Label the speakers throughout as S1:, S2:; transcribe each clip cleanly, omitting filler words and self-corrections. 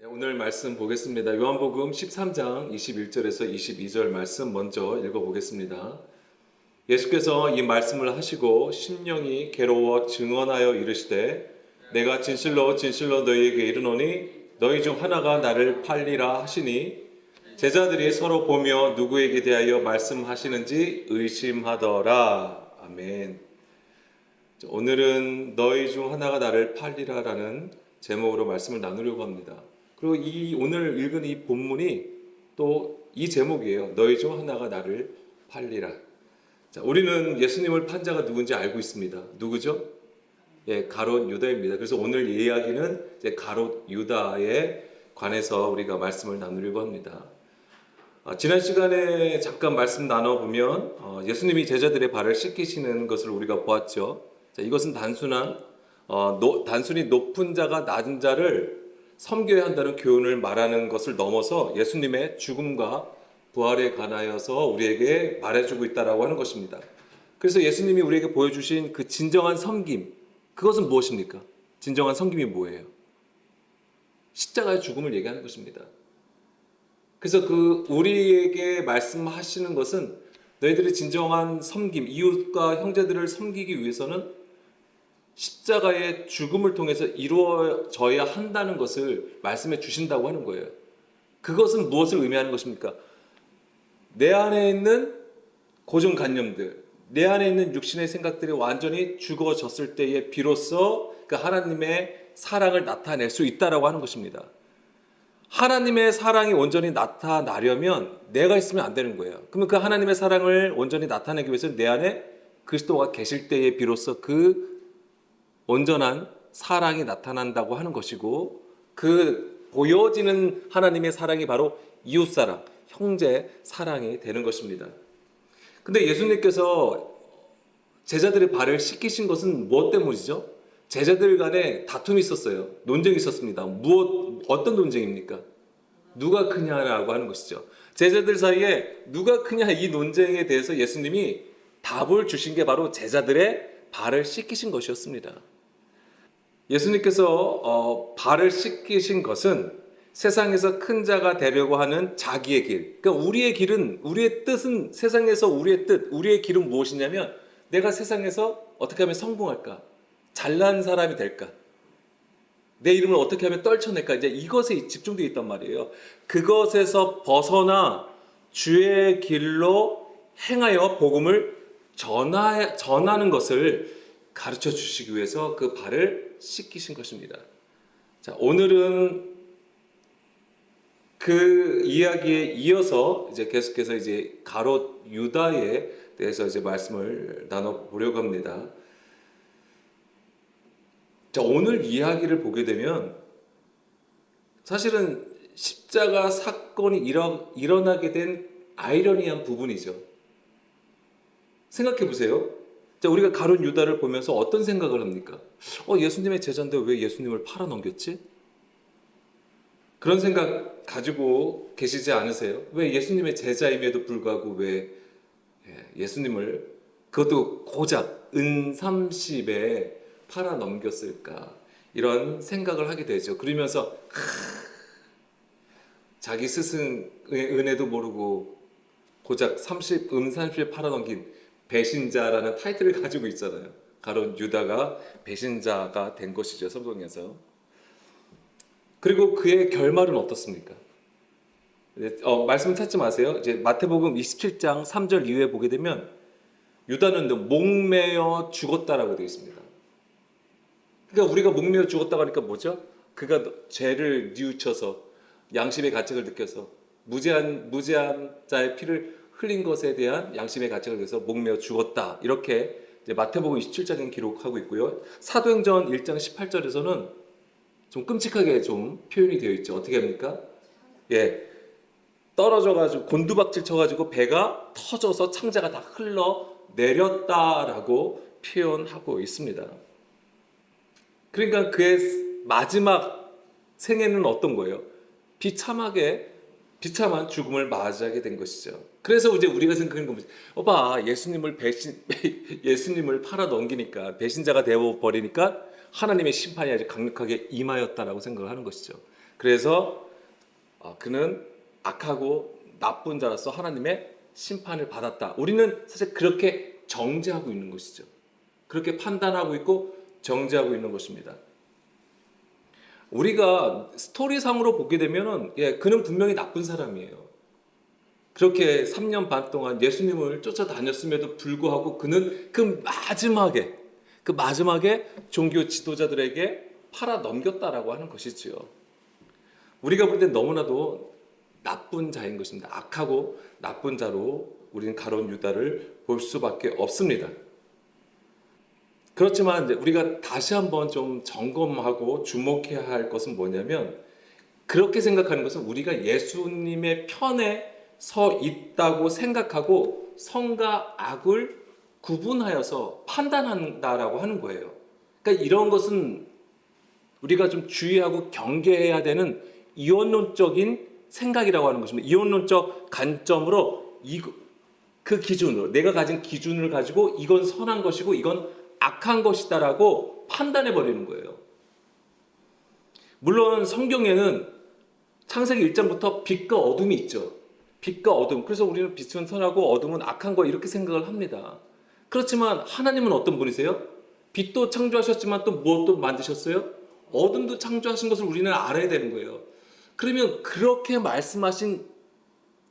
S1: 네, 오늘 말씀 보겠습니다. 요한복음 13장 21절에서 22절 말씀 먼저 읽어보겠습니다. 예수께서 이 말씀을 하시고 심령이 괴로워 증언하여 이르시되 내가 진실로 진실로 너희에게 이르노니 너희 중 하나가 나를 팔리라 하시니 제자들이 서로 보며 누구에게 대하여 말씀하시는지 의심하더라. 아멘. 오늘은 너희 중 하나가 나를 팔리라라는 제목으로 말씀을 나누려고 합니다. 그리고 오늘 읽은 이 본문이 또 이 제목이에요. 너희 중 하나가 나를 팔리라. 자, 우리는 예수님을 판 자가 누군지 알고 있습니다. 누구죠? 예, 가롯 유다입니다. 그래서 오늘 이야기는 이제 가롯 유다에 관해서 우리가 말씀을 나누려고 합니다. 지난 시간에 잠깐 말씀 나눠보면 예수님이 제자들의 발을 씻기시는 것을 우리가 보았죠. 자, 이것은 단순히 높은 자가 낮은 자를 섬겨야 한다는 교훈을 말하는 것을 넘어서 예수님의 죽음과 부활에 관하여서 우리에게 말해주고 있다라고 하는 것입니다. 그래서 예수님이 우리에게 보여주신 그 진정한 섬김, 그것은 무엇입니까? 진정한 섬김이 뭐예요? 십자가의 죽음을 얘기하는 것입니다. 그래서 우리에게 말씀하시는 것은 너희들의 진정한 섬김, 이웃과 형제들을 섬기기 위해서는 십자가의 죽음을 통해서 이루어져야 한다는 것을 말씀해 주신다고 하는 거예요. 그것은 무엇을 의미하는 것입니까? 내 안에 있는 고정관념들, 내 안에 있는 육신의 생각들이 완전히 죽어졌을 때에 비로소 그 하나님의 사랑을 나타낼 수 있다라고 하는 것입니다. 하나님의 사랑이 온전히 나타나려면 내가 있으면 안 되는 거예요. 그러면 그 하나님의 사랑을 온전히 나타내기 위해서는 내 안에 그리스도가 계실 때에 비로소 그 온전한 사랑이 나타난다고 하는 것이고, 그 보여지는 하나님의 사랑이 바로 이웃사랑, 형제 사랑이 되는 것입니다. 근데 예수님께서 제자들의 발을 씻기신 것은 무엇 때문이죠? 제자들 간에 다툼이 있었어요. 논쟁이 있었습니다. 어떤 논쟁입니까? 누가 크냐라고 하는 것이죠. 제자들 사이에 누가 크냐 이 논쟁에 대해서 예수님이 답을 주신 게 바로 제자들의 발을 씻기신 것이었습니다. 예수님께서 발을 씻기신 것은 세상에서 큰 자가 되려고 하는 자기의 길, 그러니까 우리의 뜻은, 세상에서 우리의 뜻, 우리의 길은 무엇이냐면 내가 세상에서 어떻게 하면 성공할까, 잘난 사람이 될까, 내 이름을 어떻게 하면 떨쳐낼까, 이제 이것에 집중되어 있단 말이에요. 그것에서 벗어나 주의 길로 행하여 복음을 전하는 것을 가르쳐 주시기 위해서 그 발을 씻기신 것입니다. 자, 오늘은 그 이야기에 이어서 이제 계속해서 이제 가롯 유다에 대해서 이제 말씀을 나눠보려고 합니다. 자, 오늘 이야기를 보게 되면 사실은 십자가 사건이 일어나게 된 아이러니한 부분이죠. 생각해 보세요. 자, 우리가 가룟 유다를 보면서 어떤 생각을 합니까? 예수님의 제자인데 왜 예수님을 팔아넘겼지? 그런 생각 가지고 계시지 않으세요? 왜 예수님의 제자임에도 불구하고 왜 예수님을 그것도 고작 은 30에 팔아넘겼을까? 이런 생각을 하게 되죠. 그러면서 자기 스승의 은혜도 모르고 고작 은 30에 팔아넘긴 배신자라는 타이틀을 가지고 있잖아요. 가룟 유다가 배신자가 된 것이죠, 성경에서. 그리고 그의 결말은 어떻습니까? 말씀 찾지 마세요. 이제 마태복음 27장 3절 이후에 보게 되면 유다는 목매어 죽었다라고 되어 있습니다. 그러니까 우리가 목매어 죽었다고 하니까 뭐죠? 그가 죄를 뉘우쳐서 양심의 가책을 느껴서 무죄한 자의 피를 흘린 것에 대한 양심의 가책을 위해서 목매어 죽었다. 이렇게 이제 마태복음 27장에 기록하고 있고요. 사도행전 1장 18절에서는 좀 끔찍하게 좀 표현이 되어 있죠. 어떻게 합니까? 떨어져가지고 곤두박질 쳐가지고 배가 터져서 창자가 다 흘러 내렸다라고 표현하고 있습니다. 그러니까 그의 마지막 생애는 어떤 거예요? 비참한 죽음을 맞이하게 된 것이죠. 그래서 이제 우리가 생각하는 건 예수님을 팔아 넘기니까, 배신자가 되어 버리니까 하나님의 심판이 아주 강력하게 임하였다라고 생각을 하는 것이죠. 그래서 그는 악하고 나쁜 자로서 하나님의 심판을 받았다. 우리는 사실 그렇게 정죄하고 있는 것이죠. 그렇게 판단하고 있고 정죄하고 있는 것입니다. 우리가 스토리상으로 보게 되면은 그는 분명히 나쁜 사람이에요. 그렇게 3년 반 동안 예수님을 쫓아다녔음에도 불구하고 그는 그 마지막에 종교 지도자들에게 팔아 넘겼다라고 하는 것이지요. 우리가 볼 때 너무나도 나쁜 자인 것입니다. 악하고 나쁜 자로 우리는 가룟 유다를 볼 수밖에 없습니다. 그렇지만 우리가 다시 한번 좀 점검하고 주목해야 할 것은 뭐냐면, 그렇게 생각하는 것은 우리가 예수님의 편에 서 있다고 생각하고 선과 악을 구분하여서 판단한다라고 하는 거예요. 그러니까 이런 것은 우리가 좀 주의하고 경계해야 되는 이원론적인 생각이라고 하는 것입니다. 이원론적 관점으로 그 기준으로, 내가 가진 기준을 가지고 이건 선한 것이고 이건 악한 것이다라고 판단해 버리는 거예요. 물론 성경에는 창세기 1장부터 빛과 어둠이 있죠. 빛과 어둠. 그래서 우리는 빛은 선하고 어둠은 악한 거 이렇게 생각을 합니다. 그렇지만 하나님은 어떤 분이세요? 빛도 창조하셨지만 또 무엇도 만드셨어요? 어둠도 창조하신 것을 우리는 알아야 되는 거예요. 그러면 그렇게 말씀하신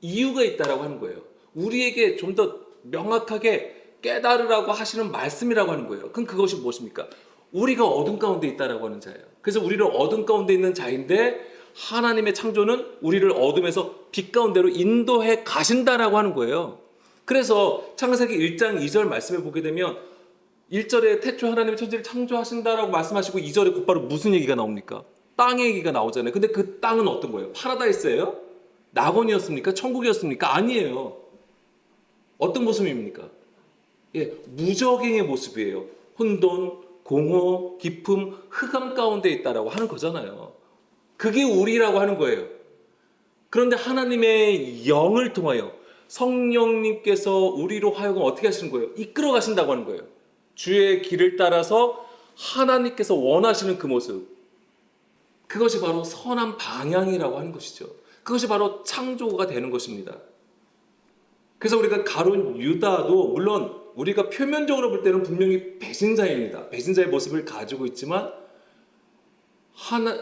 S1: 이유가 있다라고 하는 거예요. 우리에게 좀 더 명확하게 깨달으라고 하시는 말씀이라고 하는 거예요. 그럼 그것이 무엇입니까? 우리가 어둠 가운데 있다라고 하는 자예요. 그래서 우리를 어둠 가운데 있는 자인데 하나님의 창조는 우리를 어둠에서 빛 가운데로 인도해 가신다라고 하는 거예요. 그래서 창세기 1장 2절 말씀을 보게 되면 1절에 태초 하나님의 천지를 창조하신다라고 말씀하시고 2절에 곧바로 무슨 얘기가 나옵니까? 땅의 얘기가 나오잖아요. 근데 그 땅은 어떤 거예요? 파라다이스예요? 낙원이었습니까? 천국이었습니까? 아니에요. 어떤 모습입니까? 무적행의 모습이에요. 혼돈, 공허, 기품, 흑암 가운데 있다라고 하는 거잖아요. 그게 우리라고 하는 거예요. 그런데 하나님의 영을 통하여 성령님께서 우리로 하여금 어떻게 하시는 거예요? 이끌어 가신다고 하는 거예요. 주의 길을 따라서 하나님께서 원하시는 그 모습, 그것이 바로 선한 방향이라고 하는 것이죠. 그것이 바로 창조가 되는 것입니다. 그래서 우리가 가룟 유다도 물론 우리가 표면적으로 볼 때는 분명히 배신자입니다. 배신자의 모습을 가지고 있지만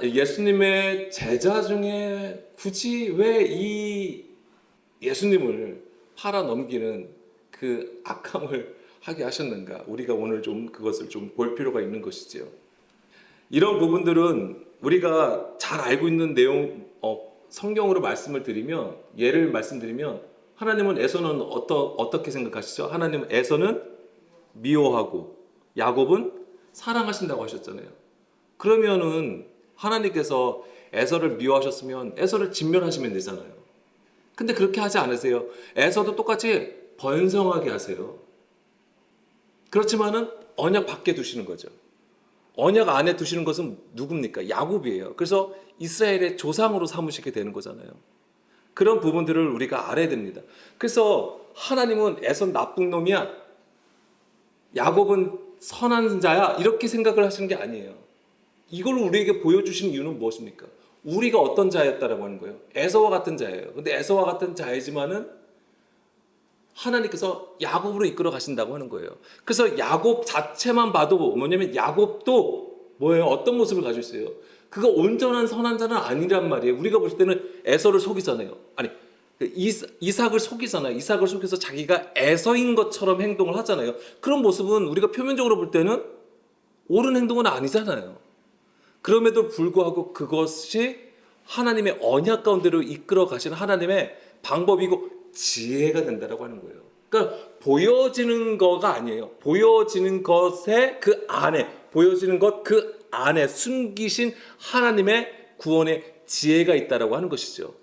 S1: 예수님의 제자 중에 굳이 왜 이 예수님을 팔아 넘기는 그 악함을 하게 하셨는가? 우리가 오늘 좀 그것을 좀 볼 필요가 있는 것이지요. 이런 부분들은 우리가 잘 알고 있는 내용, 성경으로 예를 말씀드리면, 하나님은 에서는 어떻게 생각하시죠? 하나님은 에서는 미워하고 야곱은 사랑하신다고 하셨잖아요. 그러면은 하나님께서 에서를 미워하셨으면 에서를 진멸하시면 되잖아요. 근데 그렇게 하지 않으세요. 에서도 똑같이 번성하게 하세요. 그렇지만은 언약 밖에 두시는 거죠. 언약 안에 두시는 것은 누굽니까? 야곱이에요. 그래서 이스라엘의 조상으로 삼으시게 되는 거잖아요. 그런 부분들을 우리가 알아야 됩니다. 그래서 하나님은 에서는 나쁜 놈이야, 야곱은 선한 자야, 이렇게 생각을 하시는 게 아니에요. 이걸 우리에게 보여주시는 이유는 무엇입니까? 우리가 어떤 자였다라고 하는 거예요. 에서와 같은 자예요. 근데 에서와 같은 자이지만은 하나님께서 야곱으로 이끌어 가신다고 하는 거예요. 그래서 야곱 자체만 봐도 뭐냐면 야곱도 뭐예요? 어떤 모습을 가지고 있어요? 그가 온전한 선한 자는 아니란 말이에요. 우리가 볼 때는 에서를 속이잖아요. 아니, 이삭을 속이잖아요. 이삭을 속여서 자기가 에서인 것처럼 행동을 하잖아요. 그런 모습은 우리가 표면적으로 볼 때는 옳은 행동은 아니잖아요. 그럼에도 불구하고 그것이 하나님의 언약 가운데로 이끌어 가시는 하나님의 방법이고 지혜가 된다라고 하는 거예요. 그러니까 보여지는 거가 아니에요. 보여지는 것의 그 안에 숨기신 하나님의 구원의 지혜가 있다라고 하는 것이죠.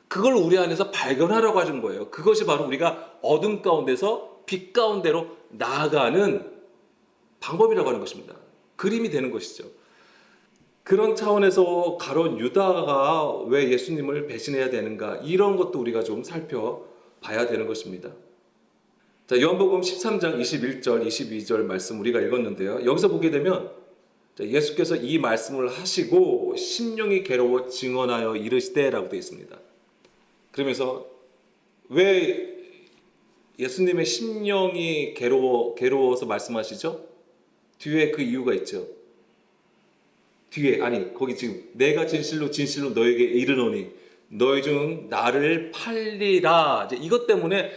S1: 그걸 우리 안에서 발견하라고 하는 거예요. 그것이 바로 우리가 어둠 가운데서 빛 가운데로 나아가는 방법이라고 하는 것입니다. 그림이 되는 것이죠. 그런 차원에서 가룟 유다가 왜 예수님을 배신해야 되는가, 이런 것도 우리가 좀 살펴봐야 되는 것입니다. 자, 요한복음 13장 21절, 22절 말씀 우리가 읽었는데요. 여기서 보게 되면 자, 예수께서 이 말씀을 하시고 심령이 괴로워 증언하여 이르시되라고 되어 있습니다. 그러면서 왜 예수님의 심령이 괴로워서 말씀하시죠? 뒤에 그 이유가 있죠. 뒤에 거기 지금 내가 진실로 진실로 너에게 이르노니 너희 중 나를 팔리라. 이제 이것 때문에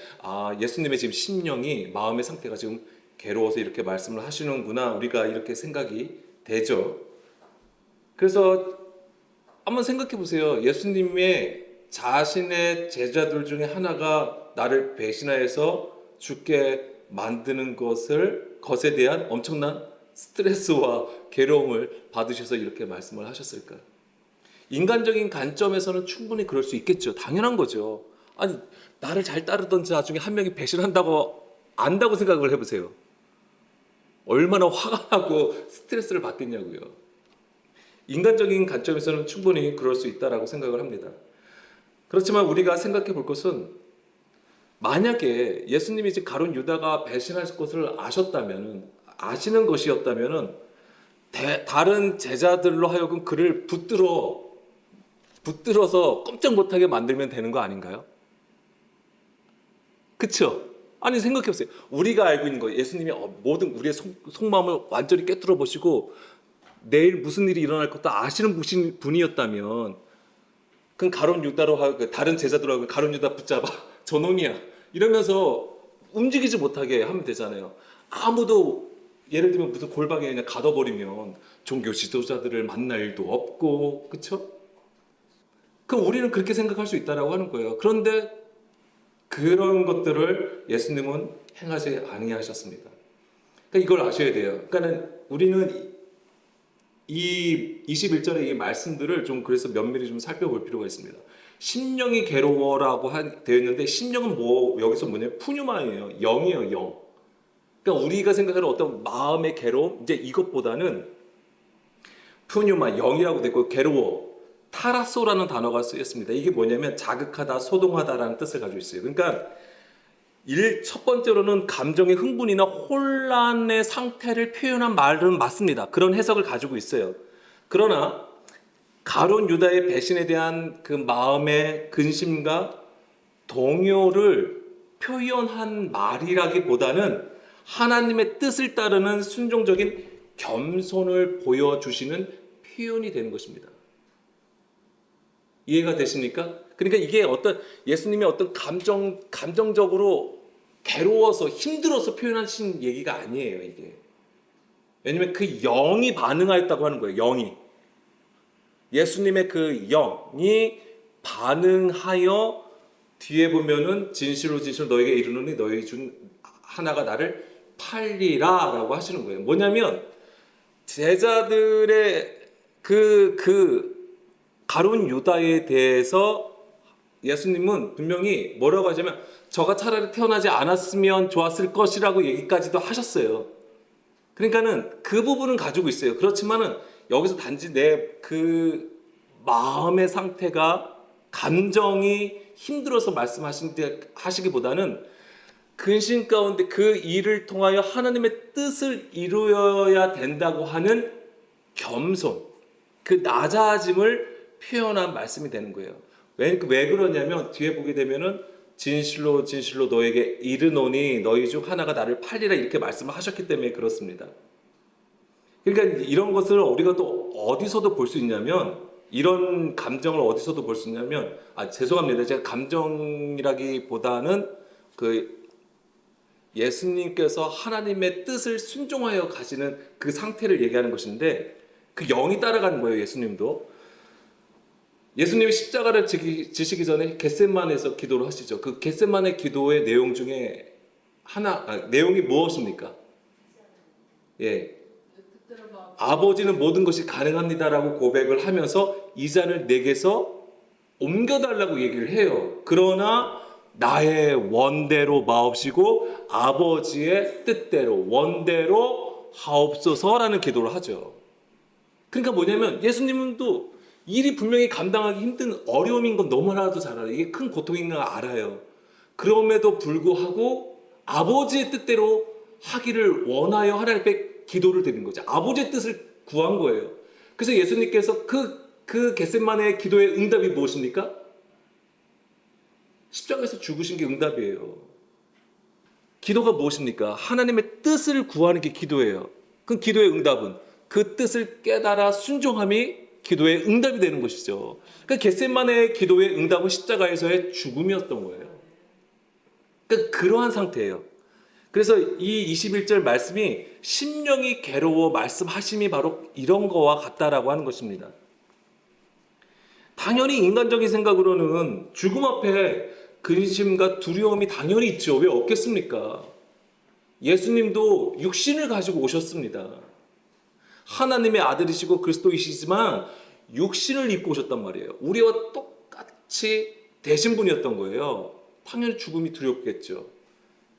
S1: 예수님의 지금 심령이 마음의 상태가 지금 괴로워서 이렇게 말씀을 하시는구나. 우리가 이렇게 생각이 되죠. 그래서 한번 생각해 보세요. 예수님의 자신의 제자들 중에 하나가 나를 배신하여서 죽게 만드는 것에 대한 엄청난 스트레스와 괴로움을 받으셔서 이렇게 말씀을 하셨을까요? 인간적인 관점에서는 충분히 그럴 수 있겠죠. 당연한 거죠. 아니, 나를 잘 따르던 자 중에 한 명이 배신한다고 안다고 생각을 해보세요. 얼마나 화가 나고 스트레스를 받겠냐고요. 인간적인 관점에서는 충분히 그럴 수 있다라고 생각을 합니다. 그렇지만 우리가 생각해 볼 것은, 만약에 예수님이 이제 가룟 유다가 배신할 것을 아시는 것이었다면 다른 제자들로 하여금 그를 붙들어서 꼼짝 못하게 만들면 되는 거 아닌가요? 그쵸? 아니, 생각해 보세요. 우리가 알고 있는 거, 예수님이 모든 우리의 속마음을 완전히 꿰뚫어 보시고 내일 무슨 일이 일어날 것도 아시는 분이었다면, 그럼 가룟 유다로 하고 다른 제자들로 하고 가룟 유다 붙잡아 저놈이야 이러면서 움직이지 못하게 하면 되잖아요. 아무도, 예를 들면 무슨 골방에 그냥 가둬버리면 종교 지도자들을 만날 일도 없고, 그쵸? 그럼 우리는 그렇게 생각할 수 있다라고 하는 거예요. 그런데 그런 것들을 예수님은 행하지 아니하셨습니다. 그러니까 이걸 아셔야 돼요. 그러니까는 우리는 이 21절의 이 말씀들을 좀 그래서 면밀히 좀 살펴볼 필요가 있습니다. 심령이 괴로워라고 되어 있는데, 심령은 여기서 뭐냐면 푸뉴마예요. 영이에요, 영. 그러니까 우리가 생각하는 어떤 마음의 괴로움, 이제 이것보다는 푸뉴마, 영이라고 되어 있고, 괴로워, 타라소라는 단어가 쓰였습니다. 이게 뭐냐면 자극하다, 소동하다라는 뜻을 가지고 있어요. 그러니까 첫 번째로는 감정의 흥분이나 혼란의 상태를 표현한 말은 맞습니다. 그런 해석을 가지고 있어요. 그러나 가룟 유다의 배신에 대한 그 마음의 근심과 동요를 표현한 말이라기보다는 하나님의 뜻을 따르는 순종적인 겸손을 보여주시는 표현이 되는 것입니다. 이해가 되십니까? 그러니까 이게 예수님의 어떤 감정적으로 괴로워서 힘들어서 표현하신 얘기가 아니에요, 이게. 왜냐면 그 영이 반응하였다고 하는 거예요, 영이. 예수님의 그 영이 반응하여, 뒤에 보면은 진실로 너에게 이르노니 너희 중 하나가 나를 팔리라 라고 하시는 거예요. 뭐냐면 제자들의 가룟 유다에 대해서 예수님은 분명히 뭐라고 하자면 저가 차라리 태어나지 않았으면 좋았을 것이라고 얘기까지도 하셨어요. 그러니까는 그 부분은 가지고 있어요. 그렇지만은 여기서 단지 내 그 마음의 상태가, 감정이 힘들어서 하시기보다는 근심 가운데 그 일을 통하여 하나님의 뜻을 이루어야 된다고 하는 겸손, 그 낮아짐을 표현한 말씀이 되는 거예요. 왜 그러냐면 뒤에 보게 되면은 진실로 너에게 이르노니 너희 중 하나가 나를 팔리라 이렇게 말씀을 하셨기 때문에 그렇습니다. 그러니까 이런 것을 우리가 또 어디서도 볼 수 있냐면, 이런 감정을 어디서도 볼 수 있냐면, 죄송합니다. 제가 감정이라기보다는 예수님께서 하나님의 뜻을 순종하여 가시는 그 상태를 얘기하는 것인데, 그 영이 따라가는 거예요, 예수님도. 예수님이 십자가를 지시기 전에 겟세마네에서 기도를 하시죠. 그 겟세마네 기도의 내용 중에 내용이 무엇입니까? 예. 아버지는 모든 것이 가능합니다라고 고백을 하면서 이 잔을 내게서 옮겨달라고 얘기를 해요. 그러나 나의 원대로 마옵시고 아버지의 뜻대로 원대로 하옵소서라는 기도를 하죠. 그러니까 뭐냐면 예수님도 일이 분명히 감당하기 힘든 어려움인 건 너무나도 잘 알아요. 이게 큰 고통인 걸 알아요. 그럼에도 불구하고 아버지의 뜻대로 하기를 원하여 하나님 앞에 기도를 드리는 거죠. 아버지의 뜻을 구한 거예요. 그래서 예수님께서 그 겟세마네의 기도의 응답이 무엇입니까? 십자가에서 죽으신 게 응답이에요. 기도가 무엇입니까? 하나님의 뜻을 구하는 게 기도예요. 그 기도의 응답은 그 뜻을 깨달아 순종함이 기도의 응답이 되는 것이죠. 그러니까 겟세마네의 기도의 응답은 십자가에서의 죽음이었던 거예요. 그러니까 그러한 상태예요. 그래서 이 21절 말씀이 심령이 괴로워 말씀하심이 바로 이런 거와 같다라고 하는 것입니다. 당연히 인간적인 생각으로는 죽음 앞에 근심과 두려움이 당연히 있죠. 왜 없겠습니까? 예수님도 육신을 가지고 오셨습니다. 하나님의 아들이시고 그리스도이시지만 육신을 입고 오셨단 말이에요. 우리와 똑같이 되신 분이었던 거예요. 당연히 죽음이 두렵겠죠.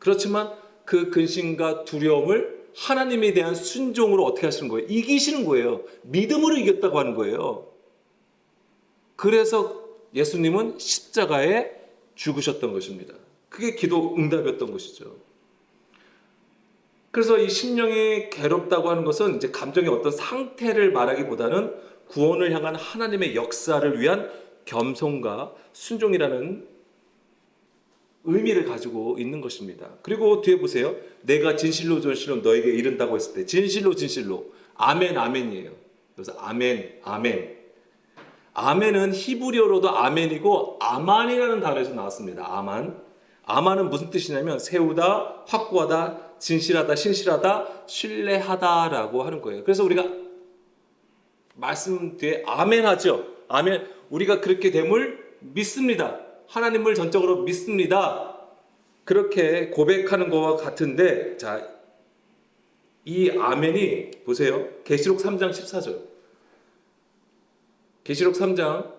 S1: 그렇지만 그 근심과 두려움을 하나님에 대한 순종으로 어떻게 하시는 거예요? 이기시는 거예요. 믿음으로 이겼다고 하는 거예요. 그래서 예수님은 십자가에 죽으셨던 것입니다. 그게 기도 응답이었던 것이죠. 그래서 이 심령이 괴롭다고 하는 것은 이제 감정의 어떤 상태를 말하기보다는 구원을 향한 하나님의 역사를 위한 겸손과 순종이라는 의미를 가지고 있는 것입니다. 그리고 뒤에 보세요. 내가 진실로 진실로 너에게 이른다고 했을 때 진실로 진실로 아멘 아멘이에요. 그래서 아멘 아멘. 아멘은 히브리어로도 아멘이고 아만이라는 단어에서 나왔습니다. 아만. 아만은 무슨 뜻이냐면 세우다, 확고하다, 진실하다, 신실하다, 신뢰하다라고 하는 거예요. 그래서 우리가 말씀 뒤에 아멘 하죠. 아멘. 우리가 그렇게 됨을 믿습니다. 하나님을 전적으로 믿습니다. 그렇게 고백하는 것과 같은데, 자, 이 아멘이 보세요. 계시록 3장 14절. 계시록 3장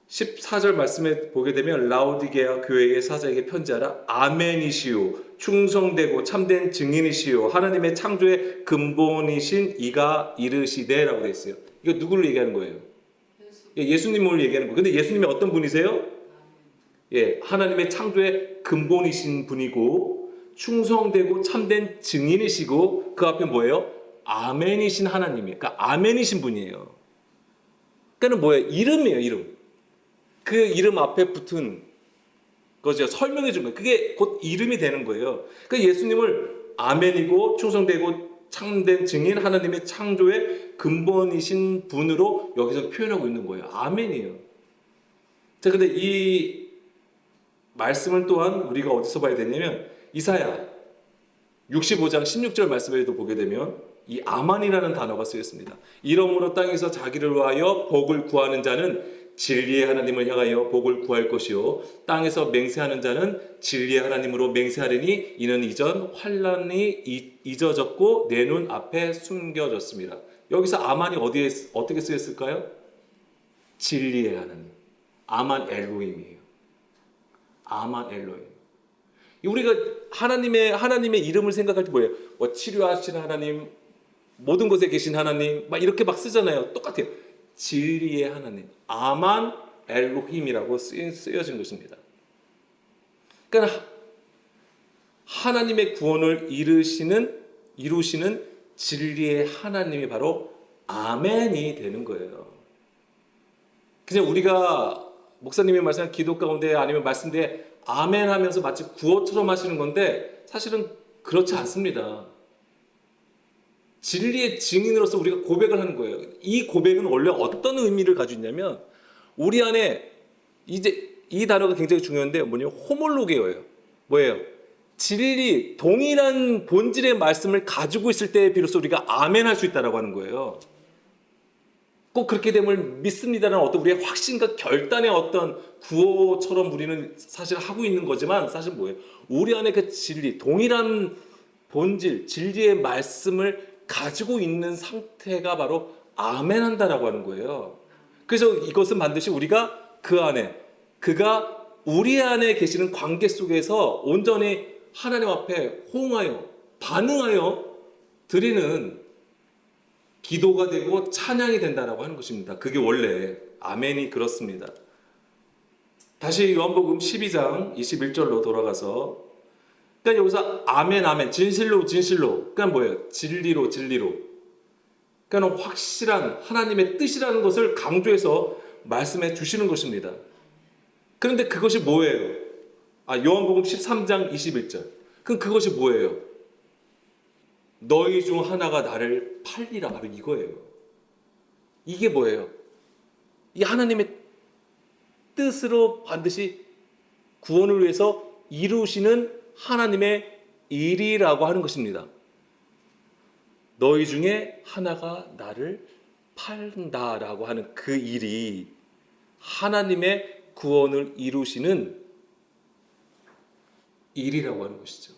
S1: 14절 말씀에 보게 되면 라오디게아 교회의 사자에게 편지하라. 아멘이시오. 충성되고 참된 증인이시오. 하나님의 창조의 근본이신 이가 이르시되라고 되어 있어요. 이거 누구를 얘기하는 거예요? 예수님을 얘기하는 거예요. 근데 예수님이 어떤 분이세요? 예, 하나님의 창조의 근본이신 분이고 충성되고 참된 증인이시고 그 앞에 뭐예요? 아멘이신 하나님이에요. 그러니까 아멘이신 분이에요. 그러니까 뭐예요? 이름이에요, 이름. 그 이름 앞에 붙은 거죠. 설명해 준 거예요. 그게 곧 이름이 되는 거예요. 그러니까 예수님을 아멘이고 충성되고 참된 증인 하나님의 창조의 근본이신 분으로 여기서 표현하고 있는 거예요. 아멘이에요. 자, 근데 이 말씀을 또한 우리가 어디서 봐야 되냐면 이사야 65장 16절 말씀에도 보게 되면 이 아만이라는 단어가 쓰였습니다. 이러므로 땅에서 자기를 위하여 복을 구하는 자는 진리의 하나님을 향하여 복을 구할 것이요 땅에서 맹세하는 자는 진리의 하나님으로 맹세하리니 이는 이전 환난이 잊어졌고 내 눈 앞에 숨겨졌습니다. 여기서 아만이 어디에 어떻게 쓰였을까요? 진리의 하나님. 아만 엘로힘이에요. 아만 엘로힘. 우리가 하나님의 이름을 생각할 때 뭐예요? 치료하시는 하나님, 모든 곳에 계신 하나님, 막 이렇게 막 쓰잖아요. 똑같아요. 진리의 하나님, 아만 엘로힘이라고 쓰여진 것입니다. 그러니까 하나님의 구원을 이루시는 진리의 하나님이 바로 아멘이 되는 거예요. 그냥 우리가 목사님이 말씀한 기도 가운데 아니면 말씀대에 아멘 하면서 마치 구호처럼 하시는 건데 사실은 그렇지 않습니다. 진리의 증인으로서 우리가 고백을 하는 거예요. 이 고백은 원래 어떤 의미를 가지고 있냐면 우리 안에 이제 이 단어가 굉장히 중요한데 뭐냐면 호몰로게어예요. 뭐예요? 진리, 동일한 본질의 말씀을 가지고 있을 때 비로소 우리가 아멘 할 수 있다라고 하는 거예요. 꼭 그렇게 됨을 믿습니다라는 어떤 우리의 확신과 결단의 어떤 구호처럼 우리는 사실 하고 있는 거지만 사실 뭐예요? 우리 안에 그 진리, 동일한 본질, 진리의 말씀을 가지고 있는 상태가 바로 아멘 한다라고 하는 거예요. 그래서 이것은 반드시 우리가 그 안에, 그가 우리 안에 계시는 관계 속에서 온전히 하나님 앞에 호응하여, 반응하여 드리는 기도가 되고 찬양이 된다라고 하는 것입니다. 그게 원래 아멘이 그렇습니다. 다시 요한복음 12장 21절로 돌아가서 그러니까 여기서 아멘 아멘 진실로 진실로 그러니까 뭐예요? 진리로 진리로 그러니까 확실한 하나님의 뜻이라는 것을 강조해서 말씀해 주시는 것입니다. 그런데 그것이 뭐예요? 요한복음 13장 21절. 그럼 그것이 뭐예요? 너희 중 하나가 나를 팔리라. 바로 이거예요. 이게 뭐예요? 이 하나님의 뜻으로 반드시 구원을 위해서 이루시는 하나님의 일이라고 하는 것입니다. 너희 중에 하나가 나를 팔다라고 하는 그 일이 하나님의 구원을 이루시는 일이라고 하는 것이죠.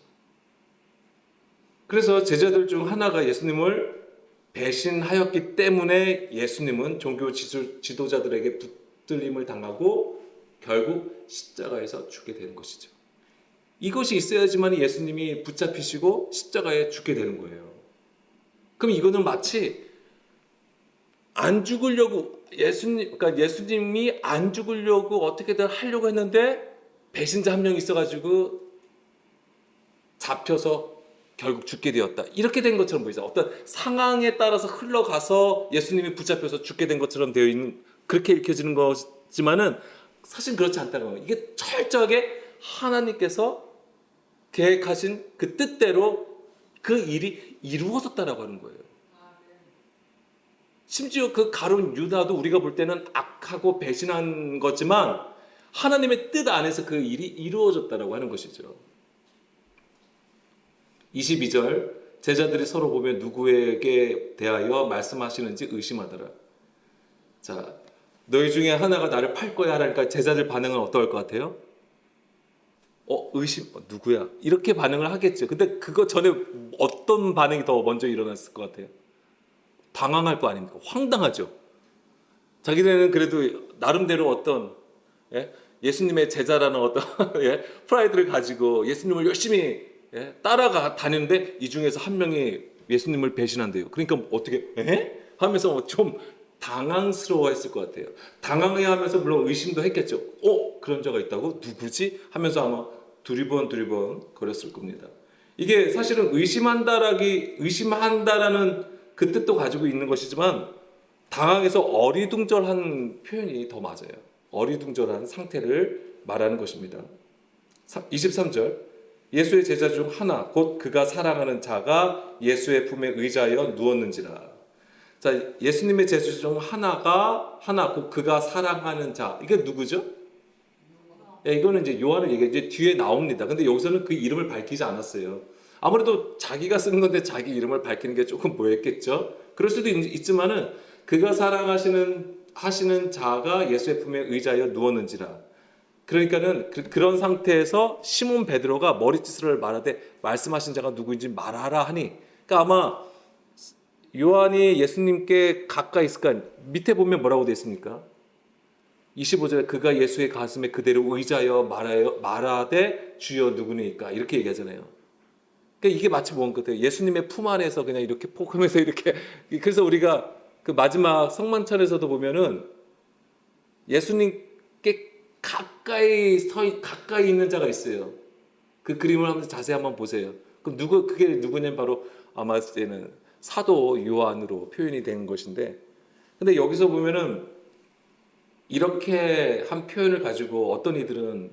S1: 그래서 제자들 중 하나가 예수님을 배신하였기 때문에 예수님은 종교 지도자들에게 붙들림을 당하고 결국 십자가에서 죽게 되는 것이죠. 이것이 있어야지만 예수님이 붙잡히시고 십자가에 죽게 되는 거예요. 그럼 이거는 마치 안 죽으려고 그러니까 예수님이 안 죽으려고 어떻게든 하려고 했는데 배신자 한 명 있어가지고 잡혀서 결국 죽게 되었다. 이렇게 된 것처럼 보이죠. 어떤 상황에 따라서 흘러가서 예수님이 붙잡혀서 죽게 된 것처럼 되어 있는, 그렇게 읽혀지는 거지만은 사실 그렇지 않다는 거예요. 이게 철저하게 하나님께서 계획하신 그 뜻대로 그 일이 이루어졌다라고 하는 거예요. 심지어 그 가룟 유다도 우리가 볼 때는 악하고 배신한 거지만 하나님의 뜻 안에서 그 일이 이루어졌다라고 하는 것이죠. 22절, 제자들이 서로 보며 누구에게 대하여 말씀하시는지 의심하더라. 자, 너희 중에 하나가 나를 팔 거야 하니까 제자들 반응은 어떨 것 같아요? 의심, 누구야? 이렇게 반응을 하겠죠. 근데 그거 전에 어떤 반응이 더 먼저 일어났을 것 같아요? 당황할 거 아닙니까? 황당하죠. 자기네는 그래도 나름대로 어떤 예수님의 제자라는 어떤 프라이드를 가지고 예수님을 열심히 따라가 다니는데 이 중에서 한 명이 예수님을 배신한대요. 그러니까 어떻게 하면서 좀 당황스러워했을 것 같아요. 당황해하면서 물론 의심도 했겠죠. 그런 자가 있다고? 누구지? 하면서 아마 두리번 거렸을 겁니다. 이게 사실은 의심한다라는 그 뜻도 가지고 있는 것이지만 당황해서 어리둥절한 표현이 더 맞아요. 어리둥절한 상태를 말하는 것입니다. 23절, 예수의 제자 중 하나 곧 그가 사랑하는 자가 예수의 품에 의자하여 누웠는지라. 자, 예수님의 제자 중 하나 곧 그가 사랑하는 자, 이게 누구죠? 이거는 이제 요한을 이제 뒤에 나옵니다. 근데 여기서는 그 이름을 밝히지 않았어요. 아무래도 자기가 쓰는 건데 자기 이름을 밝히는 게 조금 뭐였겠죠? 그럴 수도 있지만은 그가 사랑하시는 자가 예수의 품에 의자하여 누웠는지라. 그러니까는 그런 상태에서 시몬 베드로가 머리짓을 말하되 말씀하신 자가 누구인지 말하라 하니, 그러니까 아마 요한이 예수님께 가까이 있을까. 밑에 보면 뭐라고 되어 있습니까? 25절에 그가 예수의 가슴에 그대로 의자여 말하되 주여 누구니까 이렇게 얘기하잖아요. 그러니까 이게 마치 뭔 것 같아요. 예수님의 품 안에서 그냥 이렇게 포함해서 이렇게. 그래서 우리가 그 마지막 성만찬에서도 보면은 예수님께 가까이 있는 자가 있어요. 그 그림을 한번 자세히 한번 보세요. 그럼 그게 누구냐면 바로 아마 이제는 사도 요한으로 표현이 된 것인데, 근데 여기서 보면은 이렇게 한 표현을 가지고 어떤 이들은,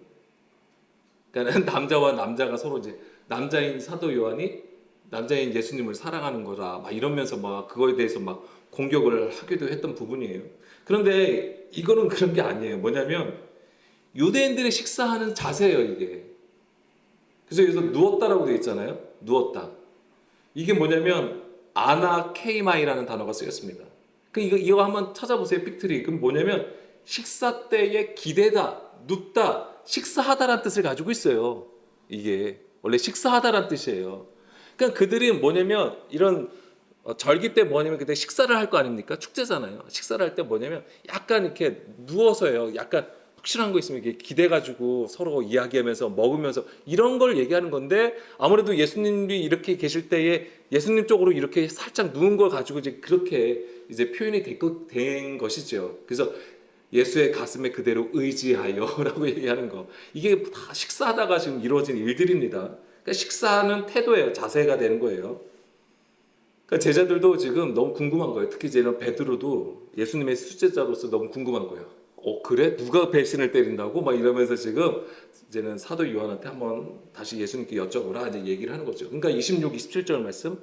S1: 그러니까 남자와 남자가 서로 이제 남자인 사도 요한이 남자인 예수님을 사랑하는 거다 막 이러면서 막 그거에 대해서 막 공격을 하기도 했던 부분이에요. 그런데 이거는 그런 게 아니에요. 뭐냐면 유대인들이 식사하는 자세예요, 이게. 그래서 여기서 누웠다라고 되어 있잖아요. 누웠다. 이게 뭐냐면 아나케이마이라는 단어가 쓰였습니다. 이거 한번 찾아보세요. 픽트리. 그럼 뭐냐면 식사 때에 기대다, 눕다, 식사하다라는 뜻을 가지고 있어요. 이게 원래 식사하다라는 뜻이에요. 그러니까 그들이 뭐냐면 이런 절기 때 뭐냐면 그때 식사를 할 거 아닙니까? 축제잖아요. 식사를 할 때 뭐냐면 약간 이렇게 누워서요. 약간 확실한 거 있으면 이렇게 기대가지고 서로 이야기하면서 먹으면서 이런 걸 얘기하는 건데, 아무래도 예수님이 이렇게 계실 때에 예수님 쪽으로 이렇게 살짝 누운 걸 가지고 이제 그렇게 이제 표현이 된 것이죠. 그래서 예수의 가슴에 그대로 의지하여라고 얘기하는 거, 이게 다 식사하다가 지금 이루어진 일들입니다. 그러니까 식사하는 태도예요. 자세가 되는 거예요. 그러니까 제자들도 지금 너무 궁금한 거예요. 특히 이제는 베드로도 예수님의 수제자로서 너무 궁금한 거예요. 그래? 누가 배신을 때린다고? 막 이러면서 지금 이제는 사도 요한한테 한번 다시 예수님께 여쭤보라 이제 얘기를 하는 거죠. 그러니까 26, 27절 말씀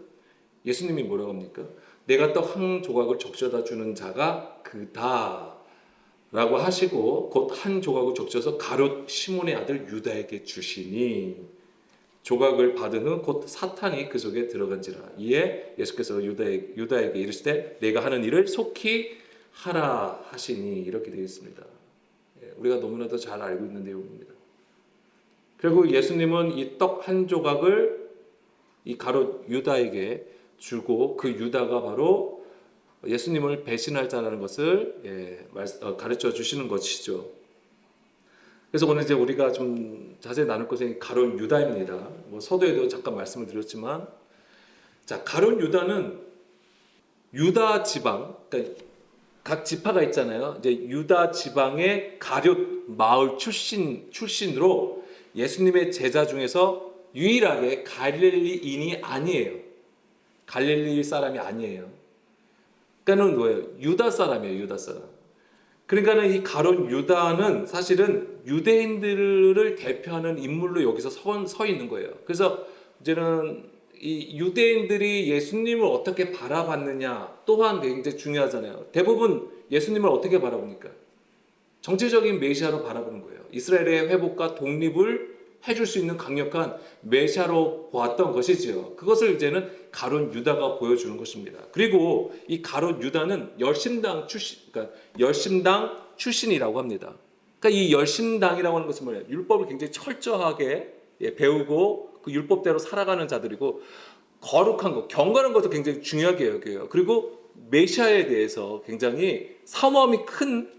S1: 예수님이 뭐라고 합니까? 내가 떡 한 조각을 적셔다 주는 자가 그다 라고 하시고 곧 한 조각을 적셔서 가룟 시몬의 아들 유다에게 주시니 조각을 받은 후 곧 사탄이 그 속에 들어간지라. 이에 예수께서 유다에게 이르시되 내가 하는 일을 속히 하라 하시니 이렇게 되어 있습니다. 우리가 너무나도 잘 알고 있는 내용입니다. 결국 예수님은 이 떡 한 조각을 이 가룟 유다에게 주고 그 유다가 바로 예수님을 배신할 자라는 것을 가르쳐 주시는 것이죠. 그래서 오늘 이제 우리가 좀 자세히 나눌 것은 가룟 유다입니다. 뭐 서두에도 잠깐 말씀을 드렸지만, 자 가룟 유다는 유다 지방, 그러니까 각 지파가 있잖아요. 이제 유다 지방의 가룟 마을 출신으로 예수님의 제자 중에서 유일하게 갈릴리인이 아니에요. 갈릴리 사람이 아니에요. 그러니까는 뭐예요? 유다 사람이에요. 유다 사람. 그러니까는 이 가룟 유다는 사실은 유대인들을 대표하는 인물로 여기서 서 있는 거예요. 그래서 이제는 이 유대인들이 예수님을 어떻게 바라봤느냐 또한 굉장히 중요하잖아요. 대부분 예수님을 어떻게 바라봅니까? 정치적인 메시아로 바라보는 거예요. 이스라엘의 회복과 독립을 해줄 수 있는 강력한 메시아로 보았던 것이지요. 그것을 이제는 가룟 유다가 보여주는 것입니다. 그리고 이 가룟 유다는 열심당 출신이라고 합니다. 그러니까 이 열심당이라고 하는 것은 뭐예요? 율법을 굉장히 철저하게 배우고 그 율법대로 살아가는 자들이고 거룩한 것, 경건한 것도 굉장히 중요하게 여겨요. 그리고 메시아에 대해서 굉장히 사모함이 큰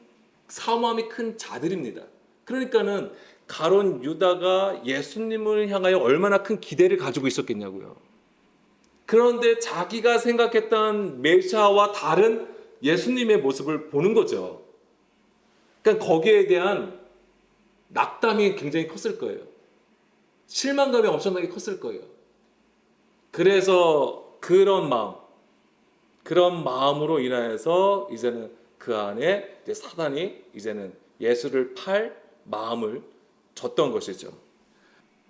S1: 자들입니다. 그러니까는 가룟 유다가 예수님을 향하여 얼마나 큰 기대를 가지고 있었겠냐고요. 그런데 자기가 생각했던 메시아와 다른 예수님의 모습을 보는 거죠. 그러니까 거기에 대한 낙담이 굉장히 컸을 거예요. 실망감이 엄청나게 컸을 거예요. 그래서 그런 마음으로 인하여서 이제는 그 안에 사단이 이제는 예수를 팔 마음을 줬던 것이죠.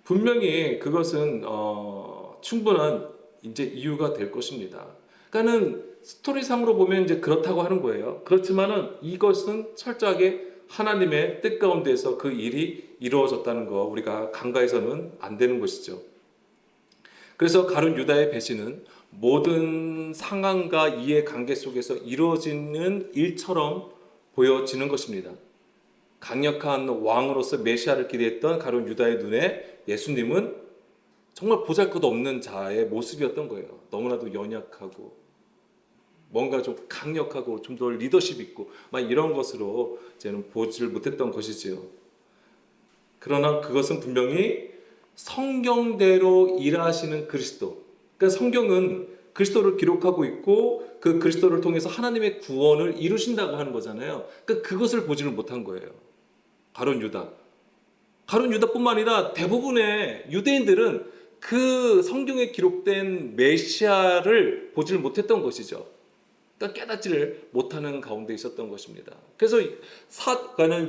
S1: 분명히 그것은 충분한 이제 이유가 될 것입니다. 그러니까는 스토리상으로 보면 이제 그렇다고 하는 거예요. 그렇지만은 이것은 철저하게 하나님의 뜻 가운데서 그 일이 이루어졌다는 거 우리가 간과해서는 안 되는 것이죠. 그래서 가룟 유다의 배신은 모든 상황과 이해관계 속에서 이루어지는 일처럼 보여지는 것입니다. 강력한 왕으로서 메시아를 기대했던 가룟 유다의 눈에 예수님은 정말 보잘것없는 자의 모습이었던 거예요. 너무나도 연약하고 뭔가 좀 강력하고 좀 더 리더십 있고 막 이런 것으로 저는 보지를 못했던 것이지요. 그러나 그것은 분명히 성경대로 일하시는 그리스도. 그러니까 성경은 그리스도를 기록하고 있고 그 그리스도를 통해서 하나님의 구원을 이루신다고 하는 거잖아요. 그러니까 그것을 보지를 못한 거예요. 가룟 유다뿐만 아니라 대부분의 유대인들은 그 성경에 기록된 메시아를 보지를 못했던 것이죠. 그러니까 깨닫지를 못하는 가운데 있었던 것입니다. 그래서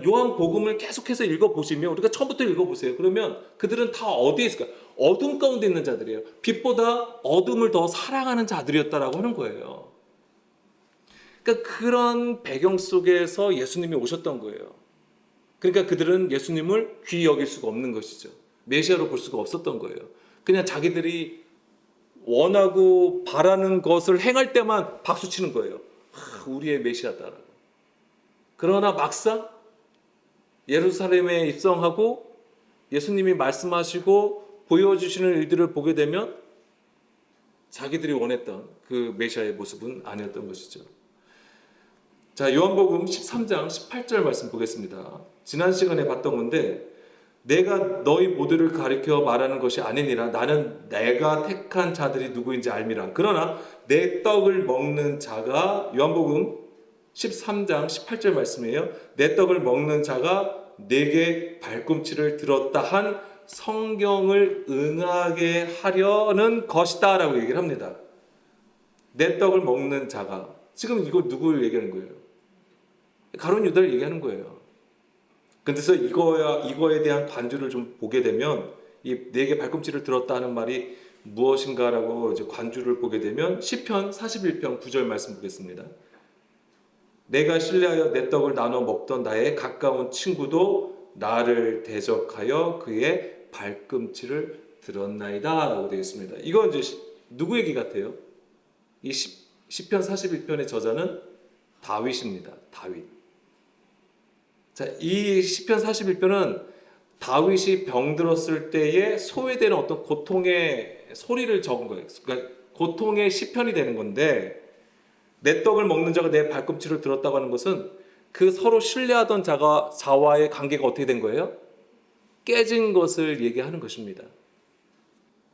S1: 요한복음을 계속해서 읽어보시면 우리가 처음부터 읽어보세요. 그러면 그들은 다 어디에 있을까요? 어둠 가운데 있는 자들이에요. 빛보다 어둠을 더 사랑하는 자들이었다라고 하는 거예요. 그러니까 그런 배경 속에서 예수님이 오셨던 거예요. 그러니까 그들은 예수님을 귀히 여길 수가 없는 것이죠. 메시아로 볼 수가 없었던 거예요. 그냥 자기들이 원하고 바라는 것을 행할 때만 박수치는 거예요. 우리의 메시아다라고. 그러나 막상 예루살렘에 입성하고 예수님이 말씀하시고 보여주시는 일들을 보게 되면 자기들이 원했던 그 메시아의 모습은 아니었던 것이죠. 자, 요한복음 13장 18절 말씀 보겠습니다. 지난 시간에 봤던 건데 내가 너희 모두를 가리켜 말하는 것이 아니니라. 나는 내가 택한 자들이 누구인지 알미라. 그러나 내 떡을 먹는 자가, 요한복음 13장 18절 말씀이에요. 내 떡을 먹는 자가 내게 발꿈치를 들었다 한 성경을 응하게 하려는 것이다 라고 얘기를 합니다. 내 떡을 먹는 자가, 지금 이거 누구를 얘기하는 거예요? 가룟 유다를 얘기하는 거예요. 그래서 이거에 대한 관주를 좀 보게 되면 이 내게 발꿈치를 들었다 하는 말이 무엇인가라고 이제 관주를 보게 되면 시편 41편 9절 말씀 보겠습니다. 내가 신뢰하여 내 떡을 나눠 먹던 나의 가까운 친구도 나를 대적하여 그의 발꿈치를 들었나이다 라고 되어 있습니다. 이건 이제 누구 얘기 같아요? 이 시편 41편의 저자는 다윗입니다. 다윗. 자, 이 시편 41편은 다윗이 병들었을 때에 소외되는 어떤 고통의 소리를 적은 거예요. 그러니까 고통의 시편이 되는 건데, 내 떡을 먹는 자가 내 발꿈치를 들었다고 하는 것은 그 서로 신뢰하던 자와의 관계가 어떻게 된 거예요? 깨진 것을 얘기하는 것입니다.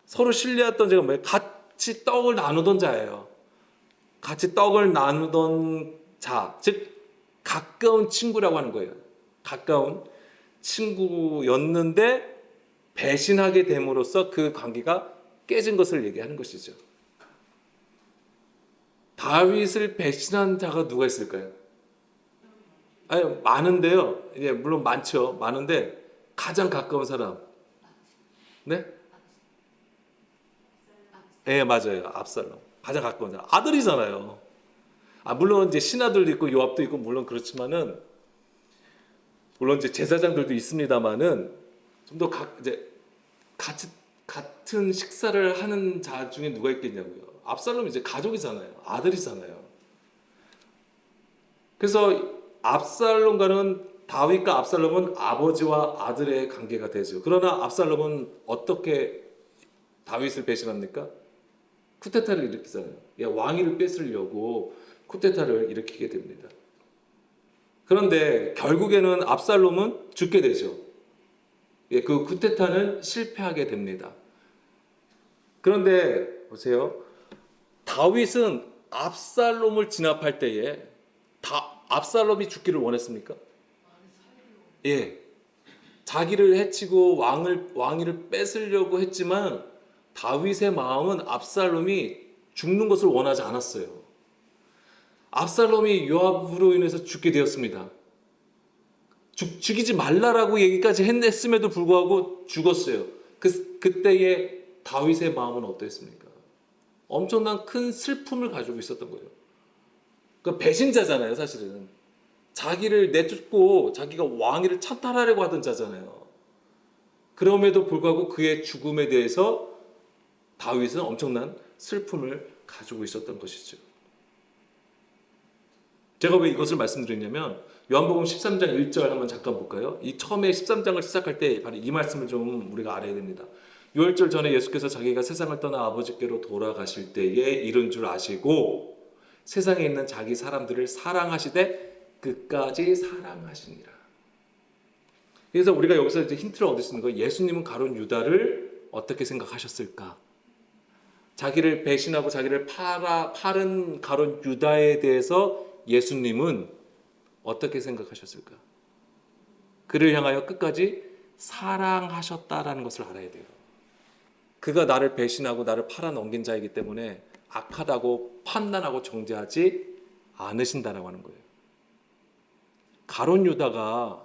S1: 서로 신뢰했던 자가 뭐예요? 같이 떡을 나누던 자예요. 같이 떡을 나누던 자, 즉 가까운 친구라고 하는 거예요. 가까운 친구였는데 배신하게 됨으로써 그 관계가 깨진 것을 얘기하는 것이죠. 다윗을 배신한 자가 누가 있을까요? 아니, 많은데요. 예, 물론 많죠. 많은데 가장 가까운 사람. 네? 예, 맞아요. 압살롬. 가장 가까운 사람. 아들이잖아요. 물론 이제 신하들도 있고 요압도 있고 물론 그렇지만은 물론 이제 제사장들도 있습니다만은 좀 더 이제 같은 식사를 하는 자 중에 누가 있겠냐고요. 압살롬이 이제 가족이잖아요. 아들이잖아요. 그래서 다윗과 압살롬은 아버지와 아들의 관계가 되죠. 그러나 압살롬은 어떻게 다윗을 배신합니까? 쿠데타를 일으키잖아요. 왕위를 뺏으려고 쿠데타를 일으키게 됩니다. 그런데 결국에는 압살롬은 죽게 되죠. 그 쿠데타는 실패하게 됩니다. 그런데 보세요. 다윗은 압살롬을 진압할 때에 압살롬이 죽기를 원했습니까? 예. 자기를 해치고 왕위를 뺏으려고 했지만 다윗의 마음은 압살롬이 죽는 것을 원하지 않았어요. 압살롬이 요압으로 인해서 죽게 되었습니다. 죽이지 말라라고 얘기까지 했음에도 불구하고 죽었어요. 그때의 다윗의 마음은 어땠습니까? 엄청난 큰 슬픔을 가지고 있었던 거예요. 그러니까 배신자잖아요, 사실은. 자기를 내쫓고 자기가 왕위를 찬탈하려고 하던 자잖아요. 그럼에도 불구하고 그의 죽음에 대해서 다윗은 엄청난 슬픔을 가지고 있었던 것이죠. 제가 왜 이것을 말씀드리냐면 요한복음 13장 1절 한번 잠깐 볼까요? 이 처음에 13장을 시작할 때 바로 이 말씀을 좀 우리가 알아야 됩니다. 유월절 전에 예수께서 자기가 세상을 떠나 아버지께로 돌아가실 때에 이른 줄 아시고 세상에 있는 자기 사람들을 사랑하시되 끝까지 사랑하시니라. 그래서 우리가 여기서 이제 힌트를 얻을 수 있는 거예요. 예수님은 가룟 유다를 어떻게 생각하셨을까? 자기를 배신하고 자기를 파른 가룟 유다에 대해서 예수님은 어떻게 생각하셨을까? 그를 향하여 끝까지 사랑하셨다라는 것을 알아야 돼요. 그가 나를 배신하고 나를 팔아넘긴 자이기 때문에 악하다고 판단하고 정죄하지 않으신다라고 하는 거예요. 가룟 유다가